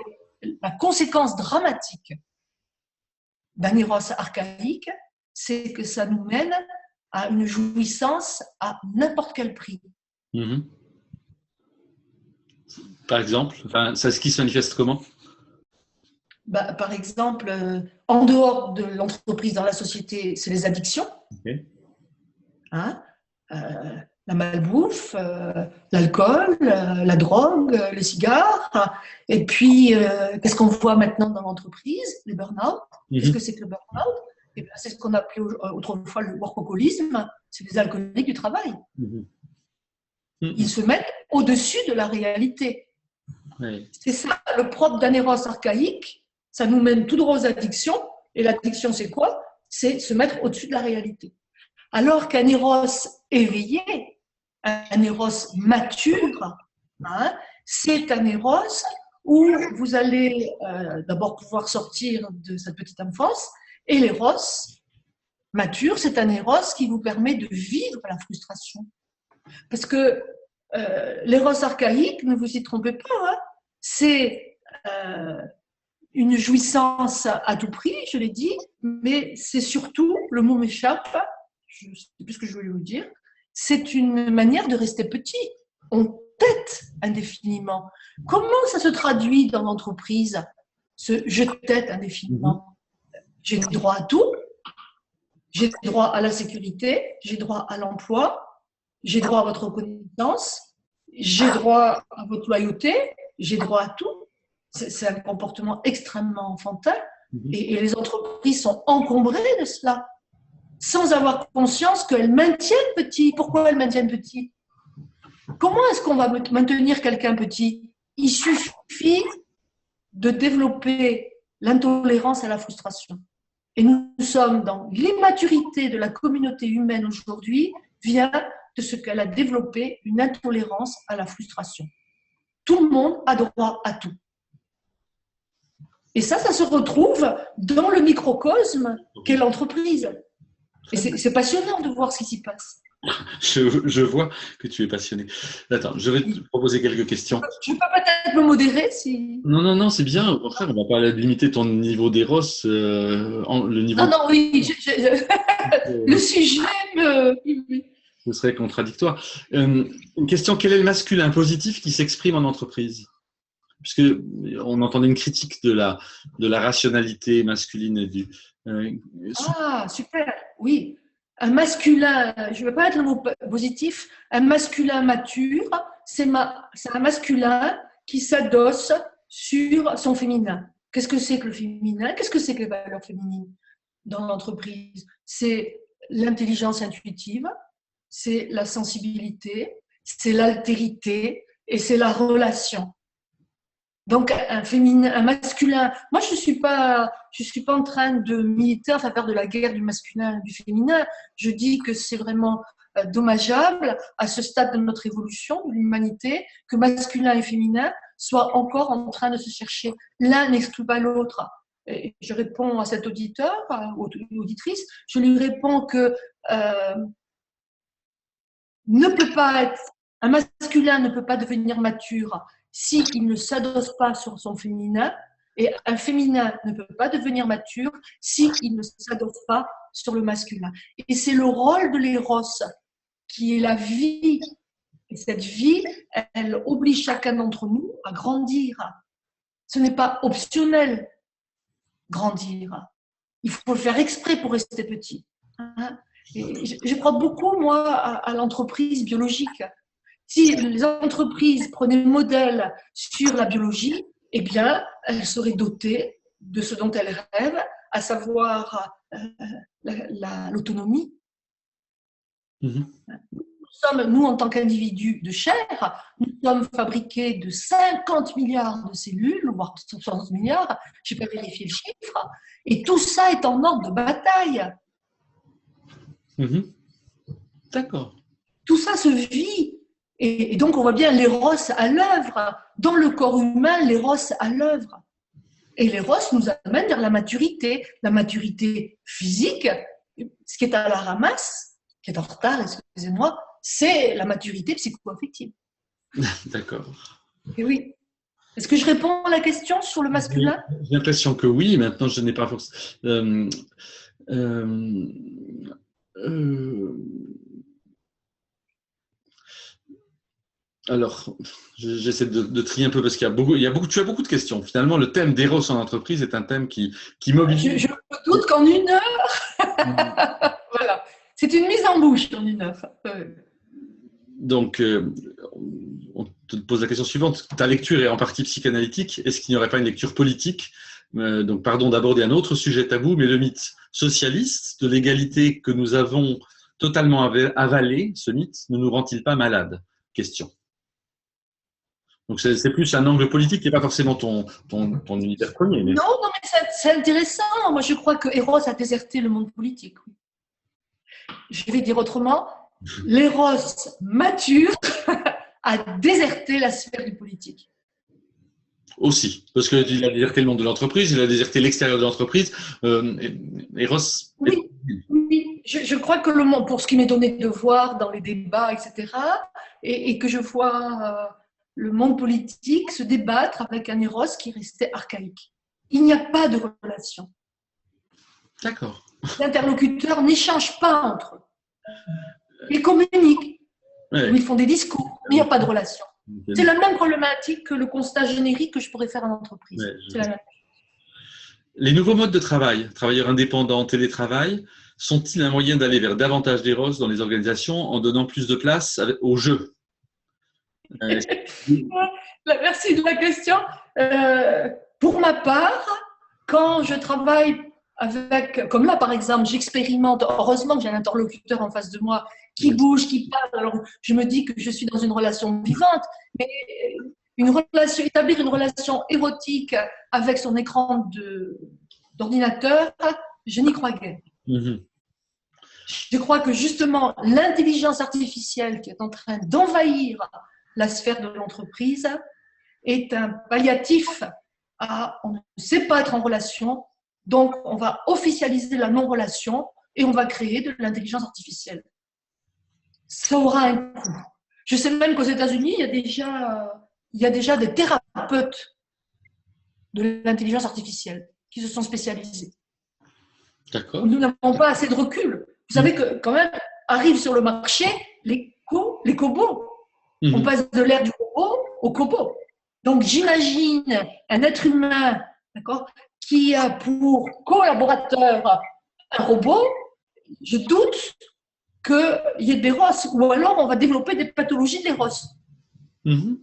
la conséquence dramatique d'un éros archaïque, c'est que ça nous mène à une jouissance à n'importe quel prix. Mhm. Par exemple, enfin, ça, ce qui se manifeste comment? Bah, par exemple, en dehors de l'entreprise, dans la société, c'est les addictions. Ok. Hein, la malbouffe, l'alcool, la drogue, les cigares. Et puis, qu'est-ce qu'on voit maintenant dans l'entreprise? Les burn-out. Qu'est-ce que Mhm. c'est que le burn-out? Eh bien, c'est ce qu'on appelait autrefois le workaholisme. C'est les alcooliques du travail. Mhm. Ils Mhm. se mettent au-dessus de la réalité. Ouais. C'est ça le propre d'un éros archaïque. Ça nous mène tout droit aux addictions. Et l'addiction, c'est quoi? C'est se mettre au-dessus de la réalité. Alors qu'un éros éveillé, un éros mature, hein, c'est un éros où vous allez d'abord pouvoir sortir de cette petite enfance. Et l'éros mature, c'est un éros qui vous permet de vivre la frustration. Parce que l'éros archaïque, ne vous y trompez pas, hein, c'est une jouissance à tout prix, je l'ai dit, mais c'est surtout, le mot m'échappe, je ne sais plus ce que je voulais vous dire, c'est une manière de rester petit. On tête indéfiniment. Comment ça se traduit dans l'entreprise, ce je tête Mhm. indéfiniment? J'ai droit à tout, j'ai droit à la sécurité, j'ai droit à l'emploi, j'ai droit à votre reconnaissance, j'ai droit à votre loyauté, j'ai droit à tout. C'est un comportement extrêmement enfantin Mhm. et les entreprises sont encombrées de cela sans avoir conscience qu'elles maintiennent petit. Pourquoi elles maintiennent petit? Comment est-ce qu'on va maintenir quelqu'un petit? Il suffit de développer l'intolérance à la frustration. Et nous sommes dans l'immaturité de la communauté humaine aujourd'hui vient de ce qu'elle a développé une intolérance à la frustration. Tout le monde a droit à tout. Et ça se retrouve dans le microcosme qu'est l'entreprise. Et c'est passionnant de voir ce qui s'y passe. Je vois que tu es passionné. Attends, je vais te proposer quelques questions. Je peux peut-être me modérer si. Non, non, non, c'est bien. Au contraire, on va pas limiter ton niveau d'éros, le niveau Non, non, oui, le de, sujet me. ce serait contradictoire. Une question, quel est le masculin positif qui s'exprime en entreprise? Puisque on entendait une critique de la rationalité masculine et du. euh, Ah, super, oui. Un masculin, je ne veux pas être le mot positif, un masculin mature, c'est un masculin qui s'adosse sur son féminin. Qu'est-ce que c'est que le féminin? Qu'est-ce que c'est que les valeurs féminines dans l'entreprise? C'est l'intelligence intuitive, c'est la sensibilité, c'est l'altérité et c'est la relation. Donc un féminin, un masculin. Moi, je suis pas en train de militer, enfin faire de la guerre du masculin et du féminin. Je dis que c'est vraiment dommageable à ce stade de notre évolution, de l'humanité, que masculin et féminin soient encore en train de se chercher. L'un n'exclut pas l'autre. Et je réponds à cet auditeur, ou auditrice, je lui réponds que ne peut pas être, un masculin ne peut pas devenir mature s'il ne s'adosse pas sur son féminin, et un féminin ne peut pas devenir mature s'il ne s'adosse pas sur le masculin. Et c'est le rôle de l'éros qui est la vie. Et cette vie, elle oblige chacun d'entre nous à grandir. Ce n'est pas optionnel, grandir. Il faut le faire exprès pour rester petit. Et je crois beaucoup, moi, à l'entreprise biologique. Si les entreprises prenaient modèle sur la biologie, eh bien, elles seraient dotées de ce dont elles rêvent, à savoir l'autonomie. Mhm. Nous, en tant qu'individus de chair, nous sommes fabriqués de 50 milliards de cellules, voire 60 milliards, je n'ai pas vérifié le chiffre, et tout ça est en ordre de bataille. Mhm. D'accord. Tout ça se vit. Et donc, on voit bien l'éros à l'œuvre. Dans le corps humain, l'éros à l'œuvre. Et l'éros nous amène vers la maturité physique, ce qui est à la ramasse, qui est en retard, excusez-moi, c'est la maturité psycho-affective. D'accord. Et oui. Est-ce que je réponds à la question sur le masculin? J'ai l'impression que oui. Maintenant, je n'ai pas forcément. Alors, j'essaie de trier un peu parce qu'il y a beaucoup, tu as beaucoup de questions. Finalement, le thème d'Eros en entreprise est un thème qui mobilise. Je me doute qu'en 1 heure, voilà. C'est une mise en bouche en 1 heure. Donc, on te pose la question suivante. Ta lecture est en partie psychanalytique. Est-ce qu'il n'y aurait pas une lecture politique? Donc, pardon d'aborder un autre sujet tabou, mais le mythe socialiste de l'égalité que nous avons totalement avalé, ce mythe, ne nous rend-il pas malade? Question. Donc, c'est plus un angle politique qui n'est pas forcément ton univers premier. Mais... Non, mais c'est intéressant. Moi, je crois que Eros a déserté le monde politique. Je vais dire autrement. L'éros mature a déserté la sphère du politique. Aussi, parce qu'il a déserté le monde de l'entreprise, il a déserté l'extérieur de l'entreprise. Eros. Oui, oui. Je crois que le monde, pour ce qui m'est donné de voir dans les débats, etc., et que je vois le monde politique se débattre avec un Eros qui restait archaïque. Il n'y a pas de relation. D'accord. Les interlocuteurs n'échangent pas entre eux. Ils communiquent, Ouais. ils font des discours, mais il n'y a pas de relation. C'est la même problématique que le constat générique que je pourrais faire en entreprise. Ouais, c'est la même. Les nouveaux modes de travail, travailleurs indépendants, télétravail, sont-ils un moyen d'aller vers davantage d'Eros dans les organisations en donnant plus de place au jeu? Merci de la question. Pour ma part, quand je travaille avec, comme là par exemple, j'expérimente, heureusement que j'ai un interlocuteur en face de moi qui bouge, qui parle, alors je me dis que je suis dans une relation vivante, mais établir une relation érotique avec son écran d'ordinateur, je n'y crois guère. Mm-hmm. Je crois que justement l'intelligence artificielle qui est en train d'envahir la sphère de l'entreprise est un palliatif à on ne sait pas être en relation, donc on va officialiser la non-relation et on va créer de l'intelligence artificielle. Ça aura un coût. Je sais même qu'aux États-Unis, il y a déjà des thérapeutes de l'intelligence artificielle qui se sont spécialisés. D'accord. Nous n'avons pas assez de recul. Vous savez que quand même arrivent sur le marché les cobots. Mm-hmm. On passe de l'ère du robot au cobot. Donc j'imagine un être humain, d'accord, qui a pour collaborateur un robot. Je doute qu'il y ait des rosses, ou alors on va développer des pathologies des rosses. Mm-hmm.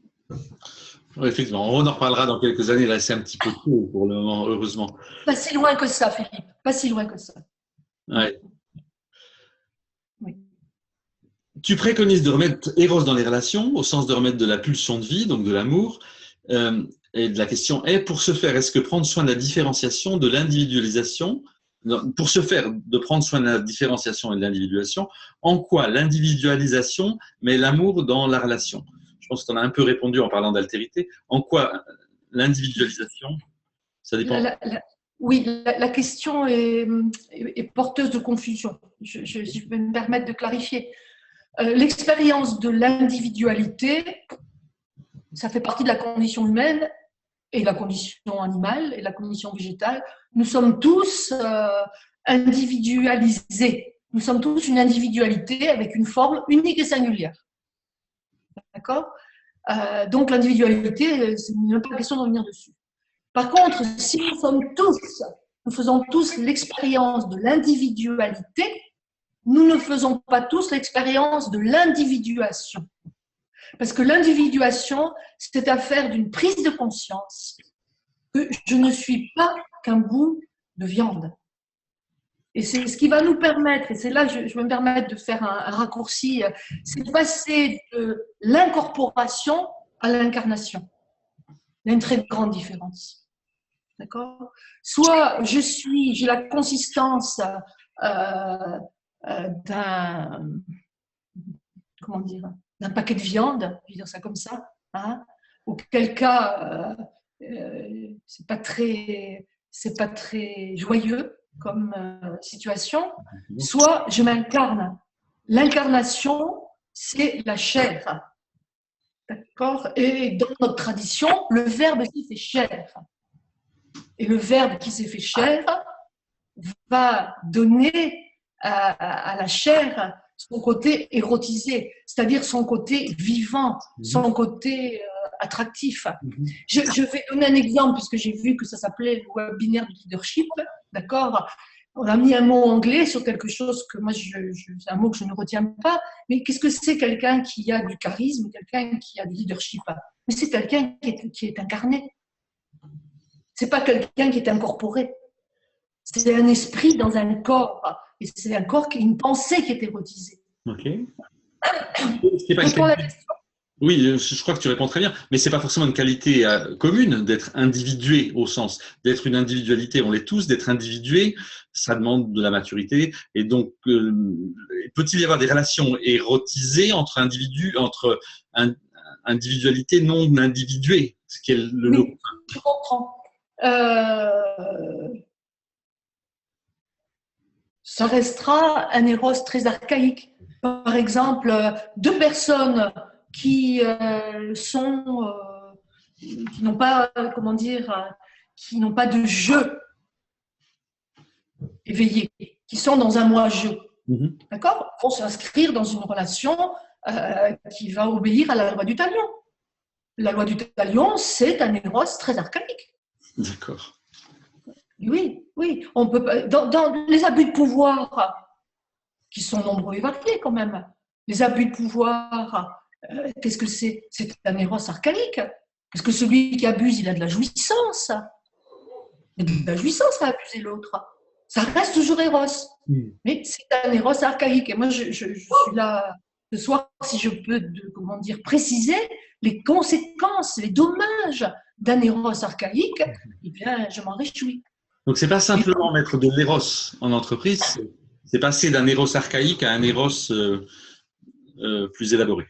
Oui, effectivement, on en reparlera dans quelques années. Là, c'est un petit peu tôt pour le moment, heureusement. Pas si loin que ça, Philippe. Pas si loin que ça. Ouais. Oui. Tu préconises de remettre Eros dans les relations, au sens de remettre de la pulsion de vie, donc de l'amour. Et la question est, pour ce faire, est-ce que prendre soin de la différenciation, de l'individualisation, pour ce faire, de prendre soin de la différenciation et de l'individualisation, en quoi l'individualisation met l'amour dans la relation? Je pense que tu en as un peu répondu en parlant d'altérité. En quoi l'individualisation, ça dépend? Oui, la question est porteuse de confusion. Si je peux me permettre de clarifier. L'expérience de l'individualité, ça fait partie de la condition humaine et la condition animale et la condition végétale. Nous sommes tous individualisés. Nous sommes tous une individualité avec une forme unique et singulière. D'accord ? Donc l'individualité, il n'est pas question de revenir dessus. Par contre, si nous faisons tous l'expérience de l'individualité, nous ne faisons pas tous l'expérience de l'individuation. Parce que l'individuation, c'est affaire d'une prise de conscience que je ne suis pas qu'un bout de viande. Et c'est ce qui va nous permettre, et c'est là que je vais me permettre de faire un raccourci, c'est de passer de l'incorporation à l'incarnation. Il y a une très grande différence. D'accord ? Soit j'ai la consistance d'un comment dire, d'un paquet de viande, je vais dire ça comme ça, hein, auquel cas, c'est pas très joyeux comme situation. Soit je m'incarne. L'incarnation, c'est la chair. D'accord? Et dans notre tradition, le Verbe qui fait chair. Et le Verbe qui s'est fait chair va donner à la chair son côté érotisé, c'est-à-dire son côté vivant, son côté attractif. Je vais donner un exemple, puisque j'ai vu que ça s'appelait le webinaire du leadership, d'accord? On a mis un mot anglais sur quelque chose que moi, c'est un mot que je ne retiens pas, mais qu'est-ce que c'est quelqu'un qui a du charisme, quelqu'un qui a du leadership? Mais c'est quelqu'un qui est incarné. C'est pas quelqu'un qui est incorporé. C'est un esprit dans un corps. Et c'est un corps qui est une pensée qui est érotisée. Ok. Oui, je crois que tu réponds très bien, mais c'est pas forcément une qualité commune d'être individué au sens d'être une individualité. On l'est tous, d'être individué, ça demande de la maturité. Et donc, peut-il y avoir des relations érotisées entre individus, entre individualité non individuée, ce qui est oui, je comprends. Ça restera un éros très archaïque. Par exemple, deux personnes qui qui n'ont pas, comment dire, qui n'ont pas de jeu éveillé, qui sont dans un moi-je, d'accord, vont s'inscrire dans une relation qui va obéir à la loi du talion. La loi du talion, c'est un éros très archaïque. D'accord. Oui, oui. On peut pas, dans les abus de pouvoir, qui sont nombreux et variés quand même, les abus de pouvoir, qu'est-ce que c'est? C'est un éros archaïque. Parce que celui qui abuse, il a de la jouissance. Il a de la jouissance à abuser l'autre. Ça reste toujours éros. Mais c'est un éros archaïque. Et moi, je suis là ce soir, si je peux, comment dire, préciser les conséquences, les dommages d'un éros archaïque, eh bien, je m'en réjouis. Donc, c'est pas simplement mettre de l'éros en entreprise, c'est passer d'un éros archaïque à un éros plus élaboré.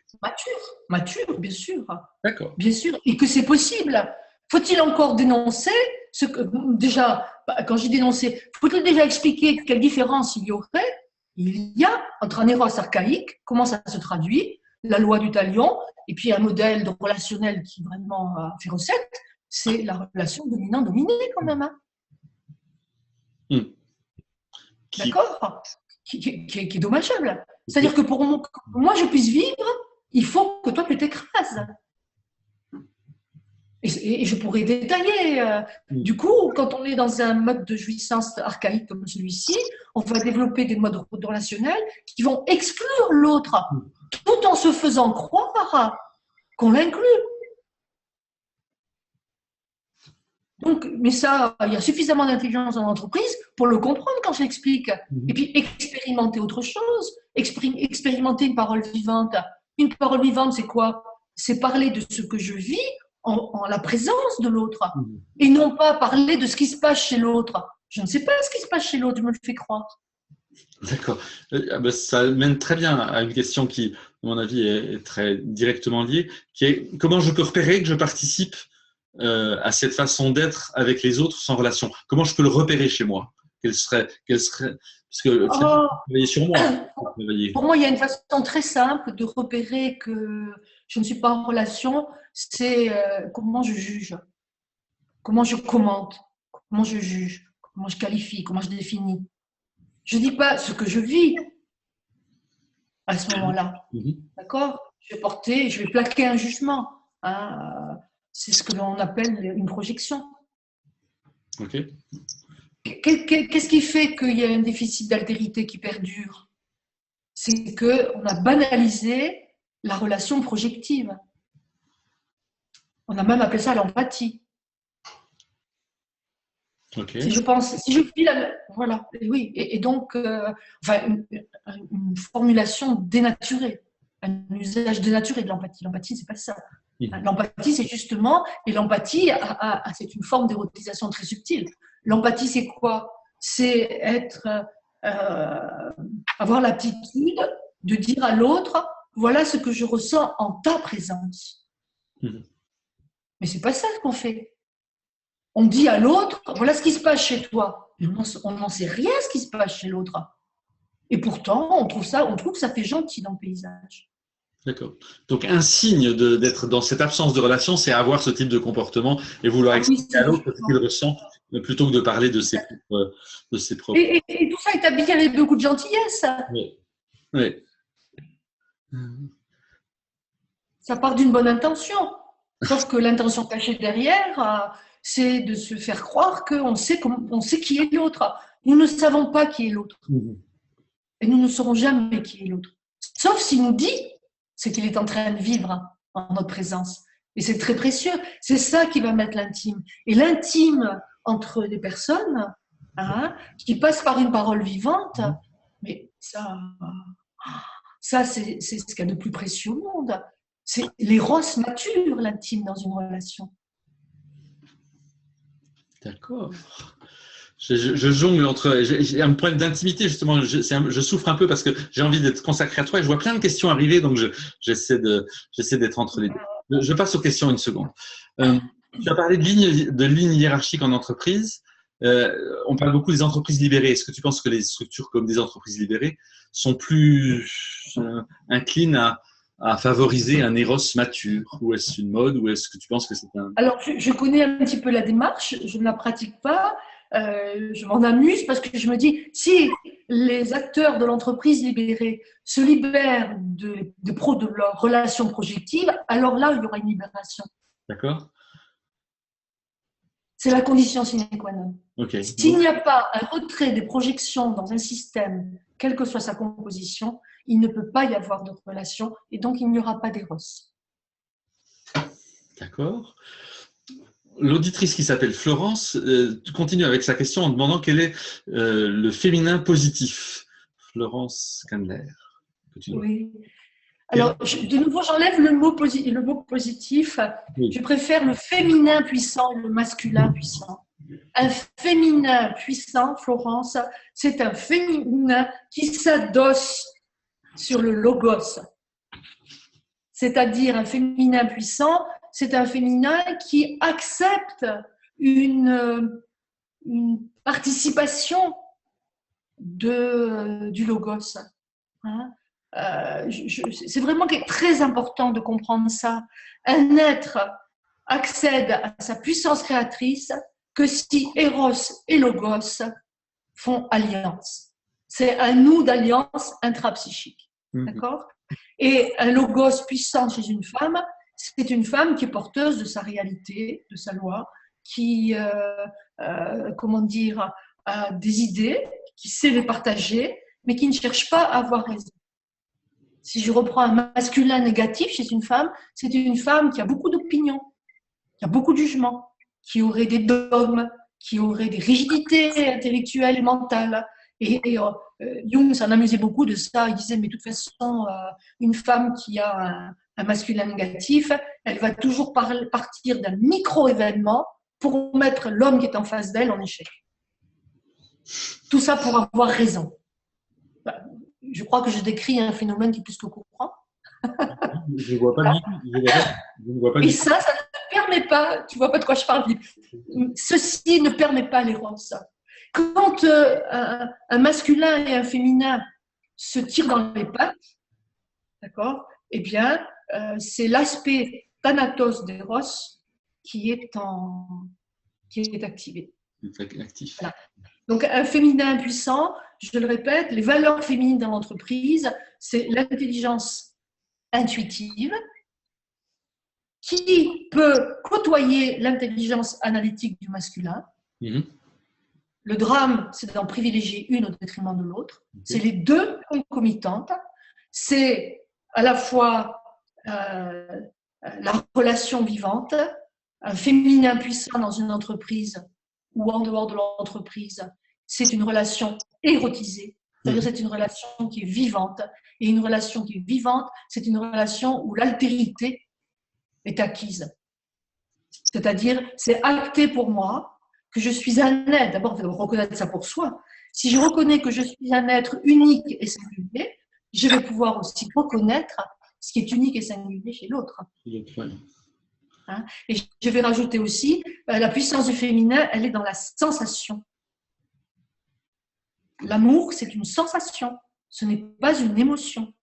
Mature, bien sûr. D'accord. Bien sûr, et que c'est possible. Faut-il encore dénoncer ce que, déjà, quand j'ai dénoncé, faut-il déjà expliquer quelle différence il y a entre un éros archaïque, comment ça se traduit, la loi du talion, et puis un modèle de relationnel qui vraiment fait recette, c'est la relation dominant-dominé quand même. Hein. D'accord, qui est dommageable. C'est-à-dire que pour moi, je puisse vivre, il faut que toi, tu t'écrases. Et je pourrais détailler. Du coup, quand on est dans un mode de jouissance archaïque comme celui-ci, on va développer des modes relationnels qui vont exclure l'autre, tout en se faisant croire qu'on l'inclut. Donc, mais ça, il y a suffisamment d'intelligence dans l'entreprise pour le comprendre quand j'explique. Et puis, expérimenter autre chose, expérimenter une parole vivante. Une parole vivante, c'est quoi? C'est parler de ce que je vis en la présence de l'autre. Et non pas parler de ce qui se passe chez l'autre. Je ne sais pas ce qui se passe chez l'autre, je me le fais croire. D'accord. Ça mène très bien à une question qui, à mon avis, est très directement liée, qui est comment je peux repérer que je participe à cette façon d'être avec les autres sans relation. Comment je peux le repérer chez moi? Parce que travailler sur moi. Pour moi, il y a une façon très simple de repérer que je ne suis pas en relation, c'est comment je juge, comment je commente, comment je juge, comment je qualifie, comment je définis. Je ne dis pas ce que je vis à ce moment-là. D'accord? Je vais plaquer un jugement. Hein, c'est ce que l'on appelle une projection. Ok. Qu'est-ce qui fait qu'il y a un déficit d'altérité qui perdure? C'est qu'on a banalisé la relation projective. On a même appelé ça l'empathie. Okay. Si je vis voilà, oui, et donc, une formulation dénaturée, un usage dénaturé de l'empathie. L'empathie, c'est pas ça. L'empathie, c'est justement, et l'empathie, c'est une forme d'érotisation très subtile. L'empathie, c'est quoi? C'est avoir l'aptitude de dire à l'autre, voilà ce que je ressens en ta présence. Mais c'est pas ça ce qu'on fait. On dit à l'autre, voilà ce qui se passe chez toi. On n'en sait rien ce qui se passe chez l'autre. Et pourtant, on trouve que ça fait gentil dans le paysage. D'accord. Donc, un signe d'être dans cette absence de relation, c'est avoir ce type de comportement et vouloir expliquer à l'autre ce qu'il ressent, plutôt que de parler de ses propres. Et tout ça est habillé avec beaucoup de gentillesse. Oui. Oui. Ça part d'une bonne intention. Sauf que l'intention cachée derrière, c'est de se faire croire qu'on sait qui est l'autre. Nous ne savons pas qui est l'autre. Et nous ne saurons jamais qui est l'autre. Sauf s'il nous dit ce qu'il est en train de vivre en notre présence. Et c'est très précieux. C'est ça qui va mettre l'intime. Et l'intime entre des personnes qui passent par une parole vivante, mais ça c'est ce qu'il y a de plus précieux au monde. C'est l'éros mature, l'intime dans une relation. D'accord. Je jongle entre. J'ai un problème d'intimité, justement. Je souffre un peu parce que j'ai envie d'être consacré à toi et je vois plein de questions arriver, donc j'essaie d'être entre les deux. Je passe aux questions une seconde. Tu as parlé de lignes hiérarchiques en entreprise. On parle beaucoup des entreprises libérées. Est-ce que tu penses que les structures comme des entreprises libérées sont plus inclines à favoriser un éros mature? Ou est-ce une mode? Ou est-ce que tu penses que c'est un… Alors, je connais un petit peu la démarche, je ne la pratique pas. Je m'en amuse parce que je me dis, si les acteurs de l'entreprise libérée se libèrent de leur relation projective, alors là, il y aura une libération. D'accord. C'est la condition sine qua non. Okay. S'il n'y a pas un retrait des projections dans un système, quelle que soit sa composition, il ne peut pas y avoir de relation et donc il n'y aura pas d'éros. D'accord. L'auditrice qui s'appelle Florence continue avec sa question en demandant quel est le féminin positif. Florence Candler. Oui. Alors, de nouveau, j'enlève le mot positif. Oui. Je préfère le féminin puissant et le masculin puissant. Un féminin puissant, Florence, c'est un féminin qui s'adosse sur le logos. C'est-à-dire un féminin puissant, c'est un féminin qui accepte une participation du logos. C'est vraiment très important de comprendre ça. Un être accède à sa puissance créatrice que si Eros et Logos font alliance. C'est un nous d'alliance intrapsychique. D'accord ? Et un Logos puissant chez une femme, c'est une femme qui est porteuse de sa réalité, de sa loi, qui, a des idées, qui sait les partager, mais qui ne cherche pas à avoir raison. Si je reprends un masculin négatif chez une femme, c'est une femme qui a beaucoup d'opinions, qui a beaucoup de jugements, qui aurait des dogmes, qui aurait des rigidités intellectuelles et mentales. Et Jung s'en amusait beaucoup de ça. Il disait, mais de toute façon, une femme qui a un masculin négatif, elle va toujours partir d'un micro-événement pour mettre l'homme qui est en face d'elle en échec. Tout ça pour avoir raison. Je crois que je décris un phénomène qui est plus que courant. Je ne vois pas du tout. Et ça ne te permet pas, tu ne vois pas de quoi je parle. Ceci ne permet pas l'éros. Quand un masculin et un féminin se tirent dans les pattes, d'accord, eh bien, c'est l'aspect thanatos d'éros qui est activé. Actif. Voilà. Donc, un féminin puissant, je le répète, les valeurs féminines dans l'entreprise, c'est l'intelligence intuitive qui peut côtoyer l'intelligence analytique du masculin. Le drame, c'est d'en privilégier une au détriment de l'autre. C'est les deux concomitantes. C'est à la fois la relation vivante, un féminin puissant dans une entreprise ou en dehors de l'entreprise, c'est une relation érotisée, c'est-à-dire c'est une relation qui est vivante. Et une relation qui est vivante, c'est une relation où l'altérité est acquise. C'est-à-dire, c'est acté pour moi que je suis un être. D'abord, il faut reconnaître ça pour soi. Si je reconnais que je suis un être unique et singulier, je vais pouvoir aussi reconnaître ce qui est unique et singulier chez l'autre. Ouais. Hein. Et je vais rajouter aussi, la puissance du féminin, elle est dans la sensation. L'amour, c'est une sensation, ce n'est pas une émotion.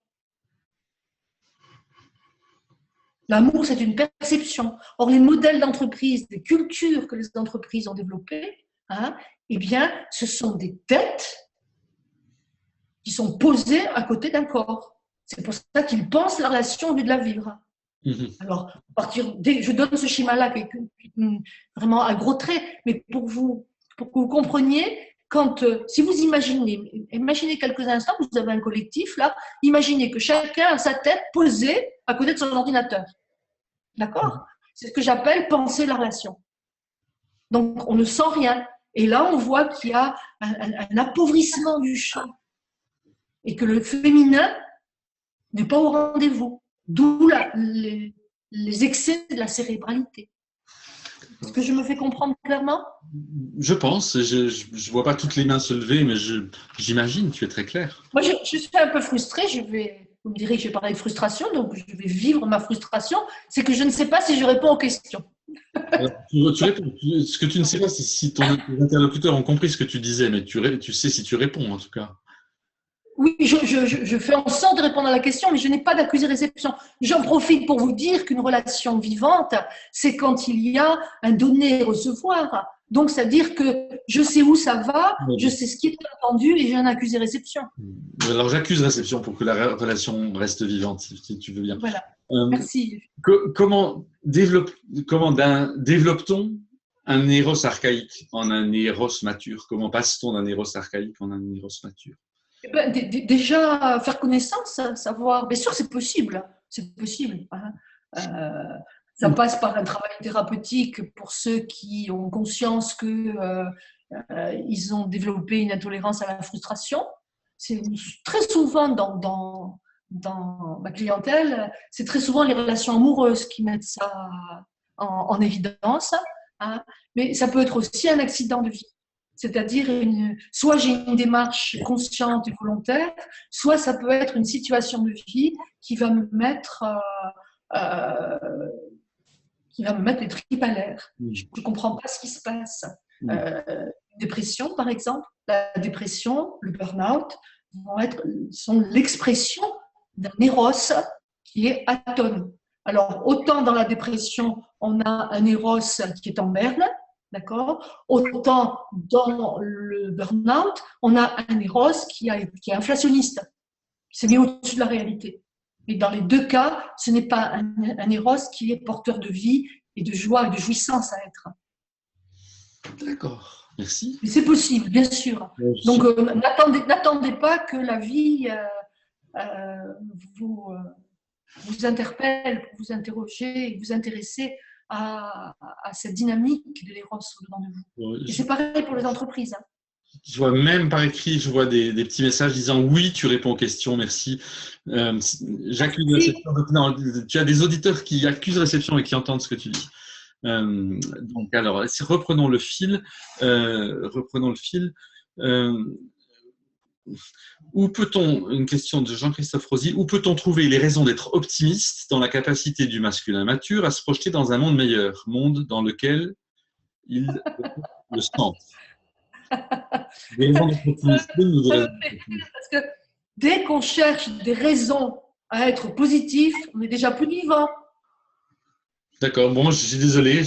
L'amour, c'est une perception. Or, les modèles d'entreprise, les cultures que les entreprises ont développées, hein, eh bien, ce sont des têtes qui sont posées à côté d'un corps. C'est pour ça qu'ils pensent la relation au lieu de la vivre. Alors, je donne ce schéma-là qui est vraiment à gros traits, mais pour que vous compreniez, si vous imaginez quelques instants, vous avez un collectif là, imaginez que chacun a sa tête posée à côté de son ordinateur. D'accord? C'est ce que j'appelle penser la relation. Donc, on ne sent rien. Et là, on voit qu'il y a un appauvrissement du champ et que le féminin n'est pas au rendez-vous. D'où les excès de la cérébralité. Est-ce que je me fais comprendre clairement? Je pense. Je vois pas toutes les mains se lever, mais j'imagine, tu es très clair. Moi, je suis un peu frustrée. Vous me direz que j'ai parlé de frustration, donc je vais vivre ma frustration. C'est que je ne sais pas si je réponds aux questions. Tu réponds. Ce que tu ne sais pas, c'est si tes interlocuteurs ont compris ce que tu disais, mais tu sais si tu réponds, en tout cas. Oui, je fais en sorte de répondre à la question, mais je n'ai pas d'accusé-réception. J'en profite pour vous dire qu'une relation vivante, c'est quand il y a un donner-recevoir. Donc, c'est-à-dire que je sais où ça va, je sais ce qui est entendu et j'ai un accusé-réception. Alors, j'accuse-réception pour que la relation reste vivante, si tu veux bien. Voilà, merci. Comment développe-t-on un éros archaïque en un éros mature? Comment passe-t-on d'un éros archaïque en un éros mature? Déjà, faire connaissance, savoir… Bien sûr, c'est possible. C'est possible. Ça passe par un travail thérapeutique pour ceux qui ont conscience qu'ils ont développé une intolérance à la frustration. C'est très souvent dans ma clientèle, c'est très souvent les relations amoureuses qui mettent ça en évidence. Hein. Mais ça peut être aussi un accident de vie. C'est-à-dire, soit j'ai une démarche consciente et volontaire, soit ça peut être une situation de vie qui va me mettre les tripes à l'air. Je ne comprends pas ce qui se passe. Une dépression, par exemple, la dépression, le burn-out, sont l'expression d'un éros qui est atone. Alors, autant dans la dépression, on a un éros qui est en berne, d'accord. Autant dans le burn-out, on a un éros qui est inflationniste, qui s'est mis au-dessus de la réalité. Mais dans les deux cas, ce n'est pas un éros qui est porteur de vie et de joie et de jouissance à être. D'accord, merci. Mais c'est possible, bien sûr. Donc, n'attendez pas que la vie vous interpelle, pour vous interroger et vous intéresser à cette dynamique de l'éros au-dedans de vous. Et c'est pareil pour les entreprises. Hein. Je vois même par écrit, je vois des petits messages disant oui, tu réponds aux questions, merci. J'accuse réception. Non, tu as des auditeurs qui accusent réception et qui entendent ce que tu dis. Donc, alors, reprenons le fil. Où peut-on, une question de Jean-Christophe Rosy, où peut-on trouver les raisons d'être optimiste dans la capacité du masculin mature à se projeter dans un monde meilleur, monde dans lequel il le sent? Des raisons d'être optimiste. Parce que dès qu'on cherche des raisons à être positif, on n'est déjà plus vivant. D'accord, bon, je suis désolé.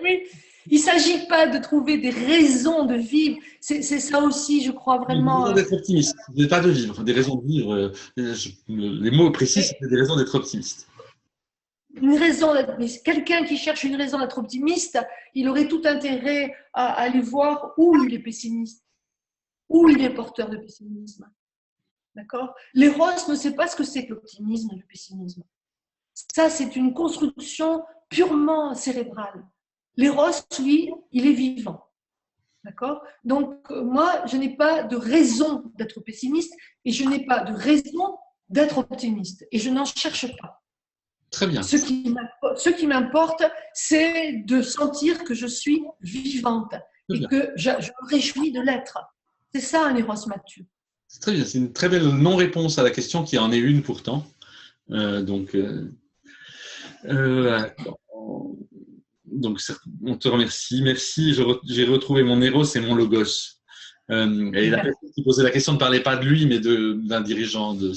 Oui. Il ne s'agit pas de trouver des raisons de vivre. C'est ça aussi, je crois vraiment. Des raisons d'être optimiste, pas de vivre, des raisons de vivre. Les mots précis, c'est des raisons d'être optimiste. Mais quelqu'un qui cherche une raison d'être optimiste, il aurait tout intérêt à aller voir où il est pessimiste, où il est porteur de pessimisme. D'accord? L'éros ne sait pas ce que c'est que l'optimisme et le pessimisme. Ça, c'est une construction purement cérébrale. L'éros, lui, il est vivant. D'accord? Donc, moi, je n'ai pas de raison d'être pessimiste et je n'ai pas de raison d'être optimiste. Et je n'en cherche pas. Très bien. Ce qui m'importe, c'est de sentir que je suis vivante et que je me réjouis de l'être. C'est ça un éros mature. C'est très bien, c'est une très belle non-réponse à la question qui en est une pourtant. Donc, on te remercie. Merci, j'ai retrouvé mon Eros et mon Logos. Et la personne qui posait la question ne parlait pas de lui, mais d'un dirigeant, d'un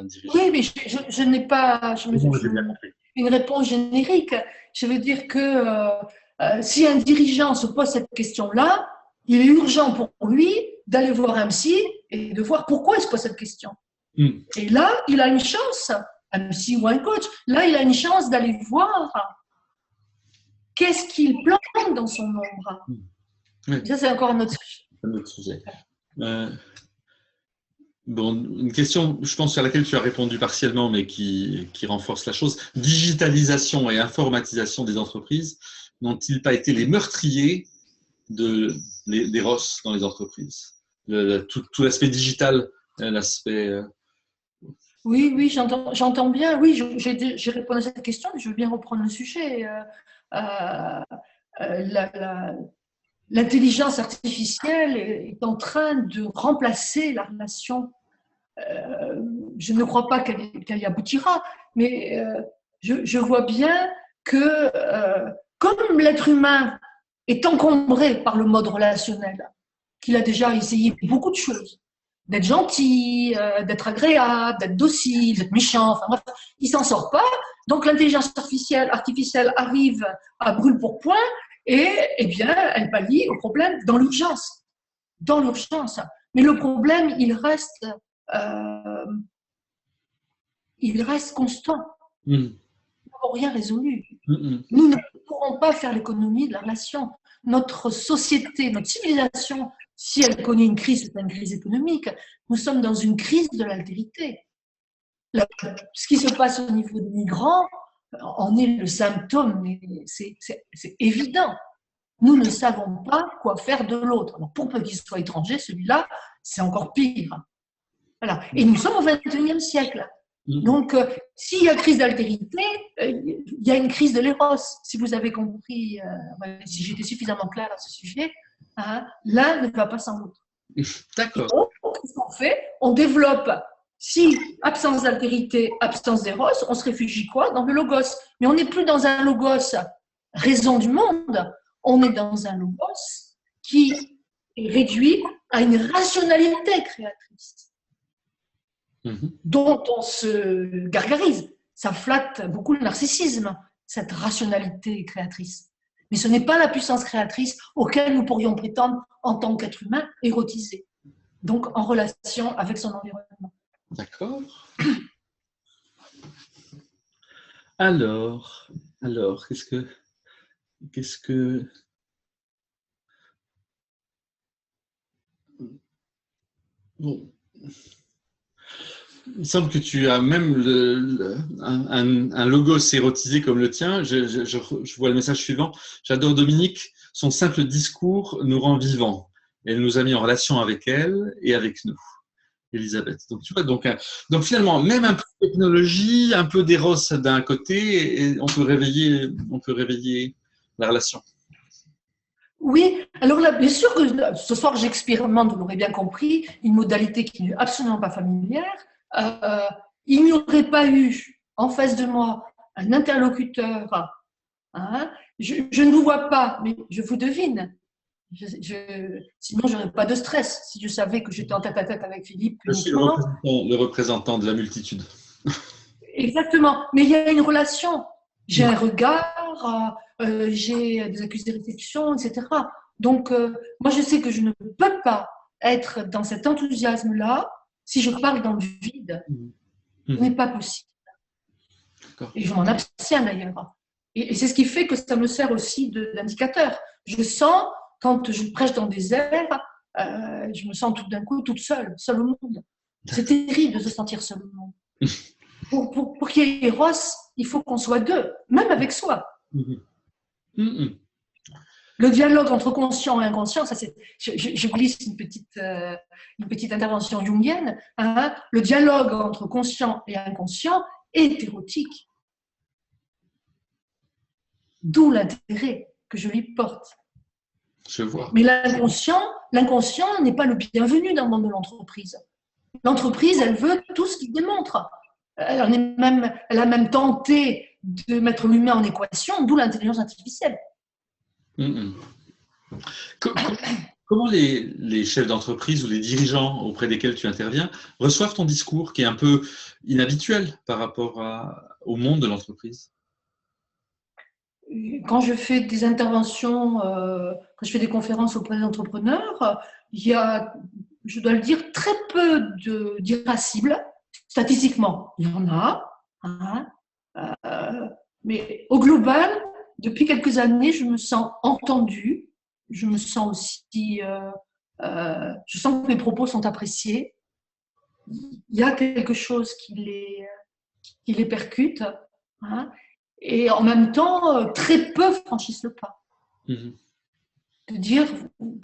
dirigeant. Oui, mais je n'ai pas une réponse générique. Je veux dire que si un dirigeant se pose cette question-là, il est urgent pour lui d'aller voir un psy et de voir pourquoi il se pose cette question. Et là, il a une chance, un psy ou un coach, là, il a une chance d'aller voir qu'est-ce qu'il plante dans son ombre. Oui. Ça, c'est encore un autre sujet. Bon, une question, je pense, sur laquelle tu as répondu partiellement, mais qui renforce la chose. Digitalisation et informatisation des entreprises n'ont-ils pas été les meurtriers des ROS dans les entreprises? Tout l'aspect digital, l'aspect… Oui, j'entends bien. Oui, j'ai répondu à cette question, mais je veux bien reprendre le sujet. L'intelligence artificielle est en train de remplacer la relation. Je ne crois pas qu'elle y aboutira, mais je vois bien que comme l'être humain est encombré par le mode relationnel, qu'il a déjà essayé beaucoup de choses, d'être gentil, d'être agréable, d'être docile, d'être méchant, enfin bref, il s'en sort pas. Donc l'intelligence artificielle arrive à brûle pour point et eh bien elle pallie au problème dans l'urgence. Dans l'urgence. Mais le problème, il reste constant. Nous n'avons rien résolu. Nous ne pourrons pas faire l'économie de la relation. Notre société, notre civilisation, si elle connaît une crise, c'est une crise économique. Nous sommes dans une crise de l'altérité. Ce qui se passe au niveau des migrants en est le symptôme, mais c'est évident. Nous ne savons pas quoi faire de l'autre. Pour peu qu'il soit étranger, celui-là, c'est encore pire. Voilà. Et nous sommes au XXIe siècle. Donc, s'il y a crise d'altérité, il y a une crise de l'éros. Si vous avez compris, si j'étais suffisamment claire à ce sujet, l'un ne va pas sans l'autre. D'accord. Donc, qu'est-ce qu'on fait? On développe, si absence d'altérité, absence d'éros, on se réfugie quoi? Dans le logos. Mais on n'est plus dans un logos raison du monde, on est dans un logos qui est réduit à une rationalité créatrice. Dont on se gargarise. Ça flatte beaucoup le narcissisme, cette rationalité créatrice. Mais ce n'est pas la puissance créatrice auquel nous pourrions prétendre en tant qu'être humain érotisé, donc en relation avec son environnement. D'accord. Alors, qu'est-ce que… Bon. Il semble que tu as même un logo érotisé comme le tien. Je vois le message suivant. J'adore Dominique. Son simple discours nous rend vivants. Elle nous a mis en relation avec elle et avec nous. Elisabeth. Donc, tu vois, donc finalement, même un peu de technologie, un peu d'éros d'un côté, et on peut réveiller la relation. Oui, alors là, bien sûr que ce soir, j'expérimente, vous l'aurez bien compris, une modalité qui n'est absolument pas familière. Il n'y aurait pas eu en face de moi un interlocuteur. Je ne vous vois pas, mais je vous devine. Sinon, je n'aurais pas de stress si je savais que j'étais en tête-à-tête avec Philippe. Je suis le représentant de la multitude. Exactement, mais il y a une relation. J'ai un regard, j'ai des accusés de réception, etc. Donc, moi, je sais que je ne peux pas être dans cet enthousiasme-là si je parle dans le vide. Ce n'est pas possible. Et je m'en abstiens d'ailleurs. Et c'est ce qui fait que ça me sert aussi d'indicateur. Je sens, quand je prêche dans des airs, je me sens tout d'un coup toute seule au monde. C'est terrible de se sentir seule au monde. Pour qu'il y ait Eros, il faut qu'on soit deux, même avec soi. Le dialogue entre conscient et inconscient, ça c'est, je glisse une petite intervention jungienne. Le dialogue entre conscient et inconscient est érotique. D'où l'intérêt que je lui porte. Je vois. Mais l'inconscient n'est pas le bienvenu dans le monde de l'entreprise. L'entreprise, elle veut tout ce qui démontre. Elle a même tenté de mettre l'humain en équation, d'où l'intelligence artificielle. Mm, mm. Comment les chefs d'entreprise ou les dirigeants auprès desquels tu interviens reçoivent ton discours qui est un peu inhabituel par rapport au monde de l'entreprise? Quand je fais des interventions, quand je fais des conférences auprès d'entrepreneurs, il y a, je dois le dire, très peu d'irascibles. Statistiquement, il y en a, hein, mais au global, depuis quelques années, je me sens entendue, je me sens aussi, je sens que mes propos sont appréciés. Il y a quelque chose qui les percute, hein, et en même temps, très peu franchissent le pas. Mmh. De dire,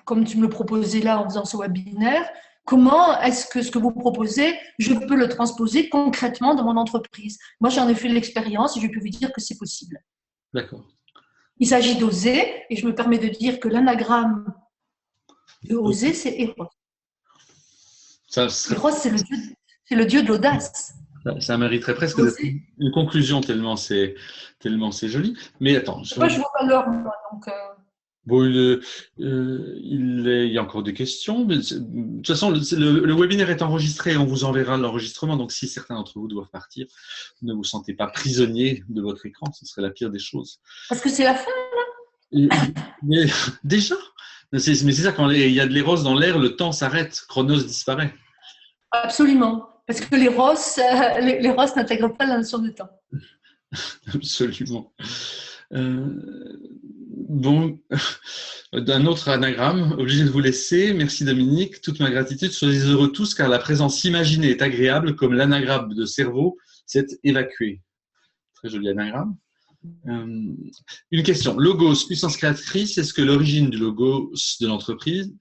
comme tu me le proposais là en faisant ce webinaire, comment est-ce que ce que vous proposez, je peux le transposer concrètement dans mon entreprise? Moi, j'en ai fait l'expérience et je peux vous dire que c'est possible. D'accord. Il s'agit d'oser, et je me permets de dire que l'anagramme de oser, c'est Eros. Eros, c'est le dieu de l'audace. Ça mériterait presque une conclusion tellement c'est joli. Mais attends. Moi, je vois pas l'heure, moi, donc… Bon, il y a encore des questions. Mais de toute façon, le webinaire est enregistré. On vous enverra l'enregistrement. Donc, si certains d'entre vous doivent partir, ne vous sentez pas prisonnier de votre écran. Ce serait la pire des choses. Parce que c'est la fin, là. Mais déjà, mais c'est ça, quand il y a de l'éros dans l'air, le temps s'arrête. Chronos disparaît. Absolument. Parce que les rosses n'intègrent pas la notion de temps. Absolument. Bon, d'un autre anagramme, obligé de vous laisser. Merci Dominique, toute ma gratitude. Soyez heureux tous, car la présence imaginée est agréable, comme l'anagramme de cerveau s'est évacué. Très joli anagramme. Une question. Logos, puissance créatrice, est-ce que l'origine du logos de l'entreprise,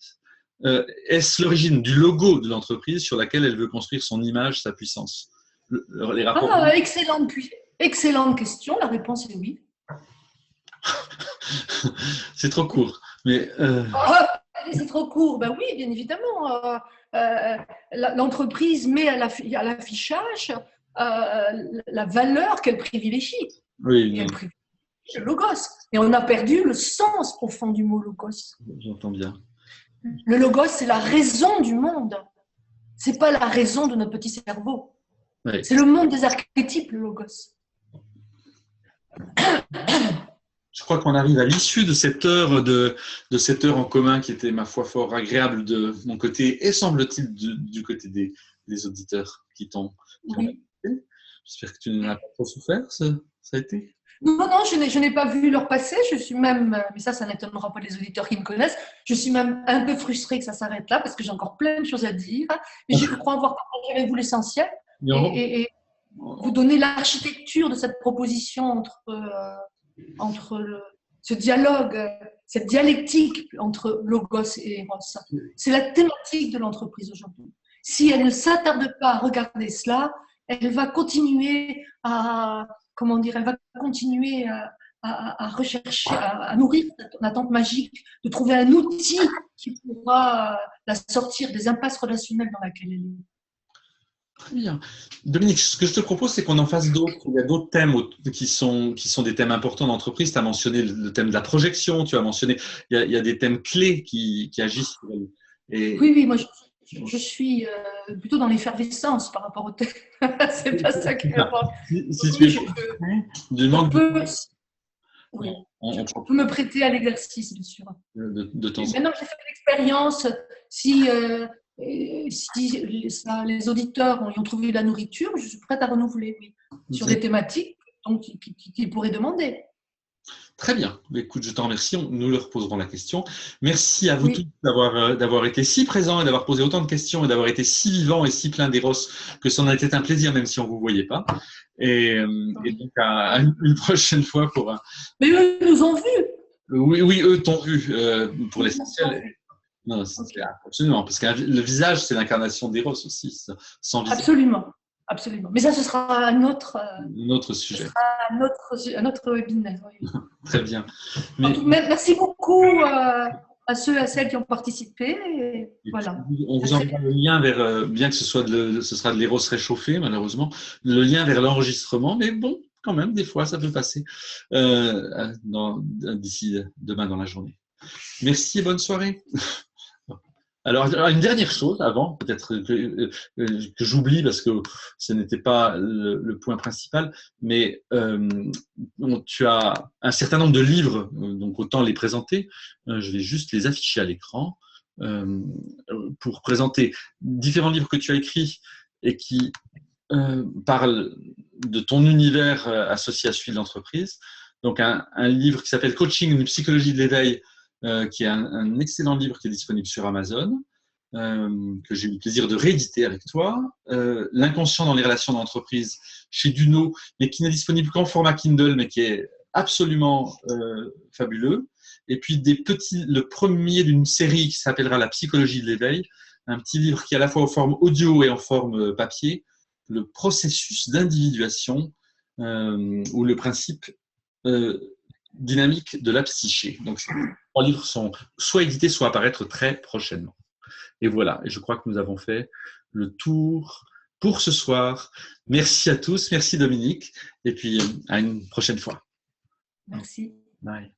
est-ce l'origine du logo de l'entreprise sur laquelle elle veut construire son image, sa puissance? Les rapports… Excellente question. La réponse est oui. C'est trop court. Mais c'est trop court. Ben oui, bien évidemment. L'entreprise met à l'affichage la valeur qu'elle privilégie. Oui, elle privilégie le logos. Et on a perdu le sens profond du mot logos. J'entends bien. Le logos, c'est la raison du monde. C'est pas la raison de notre petit cerveau. Oui. C'est le monde des archétypes, le logos. Je crois qu'on arrive à l'issue de cette heure en commun qui était, ma foi, fort agréable de mon côté et semble-t-il du côté des auditeurs qui t'ont… Oui. J'espère que tu n'en as pas trop souffert, ça a été? Non, je n'ai pas vu leur passer. Je suis même, mais ça n'étonnera pas les auditeurs qui me connaissent, je suis même un peu frustrée que ça s'arrête là parce que j'ai encore plein de choses à dire. Mais je crois avoir partagé avec vous l'essentiel et vous donner l'architecture de cette proposition entre ce dialogue, cette dialectique entre logos et eros. C'est la thématique de l'entreprise aujourd'hui. Si elle ne s'attarde pas à regarder cela, elle va continuer à rechercher, à nourrir son attente magique, de trouver un outil qui pourra la sortir des impasses relationnelles dans lesquelles elle est. Très bien. Dominique, ce que je te propose, c'est qu'on en fasse d'autres. Il y a d'autres thèmes qui sont des thèmes importants d'entreprise. Tu as mentionné le thème de la projection, tu as mentionné, il y a des thèmes clés qui agissent. Oui, moi je suis plutôt dans l'effervescence par rapport au thème. C'est pas ça qui m'importe. Si tu peux me prêter à l'exercice, bien sûr. De temps en temps. Maintenant, j'ai fait l'expérience. Si les auditeurs y ont trouvé la nourriture, je suis prête à renouveler, oui, sur des thématiques qu'ils pourraient demander. Très bien. Écoute, je t'en remercie. Nous leur poserons la question. Merci à vous tous d'avoir été si présents et d'avoir posé autant de questions et d'avoir été si vivants et si pleins d'éros que ça en a été un plaisir, même si on ne vous voyait pas. Et donc, à une prochaine fois pour un… Mais eux nous ont vus. Oui, eux t'ont vu pour l'essentiel. Non, absolument. Parce que le visage, c'est l'incarnation d'Eros aussi, sans visage. Absolument. Mais ça, ce sera un autre sujet. Un autre webinaire. Oui. Très bien. Merci beaucoup à à ceux et à celles qui ont participé. Et voilà. On vous envoie le lien vers, bien que ce sera de l'héros réchauffé, malheureusement, le lien vers l'enregistrement, mais bon, quand même, des fois, ça peut passer d'ici demain dans la journée. Merci et bonne soirée. Alors, une dernière chose avant, peut-être que j'oublie parce que ce n'était pas le point principal, mais tu as un certain nombre de livres, donc autant les présenter. Je vais juste les afficher à l'écran pour présenter différents livres que tu as écrits et qui parlent de ton univers associé à celui de l'entreprise. Donc, un livre qui s'appelle Coaching, une psychologie de l'éveil, qui est un excellent livre qui est disponible sur Amazon, que j'ai eu le plaisir de rééditer avec toi. L'inconscient dans les relations d'entreprise chez Duno, mais qui n'est disponible qu'en format Kindle, mais qui est absolument fabuleux. Et puis le premier d'une série qui s'appellera La psychologie de l'éveil, un petit livre qui est à la fois en forme audio et en forme papier, le processus d'individuation ou le principe dynamique de la psyché. Donc, ces trois livres sont soit édités, soit apparaître très prochainement. Et voilà, et je crois que nous avons fait le tour pour ce soir. Merci à tous, merci Dominique, et puis à une prochaine fois. Merci. Bye.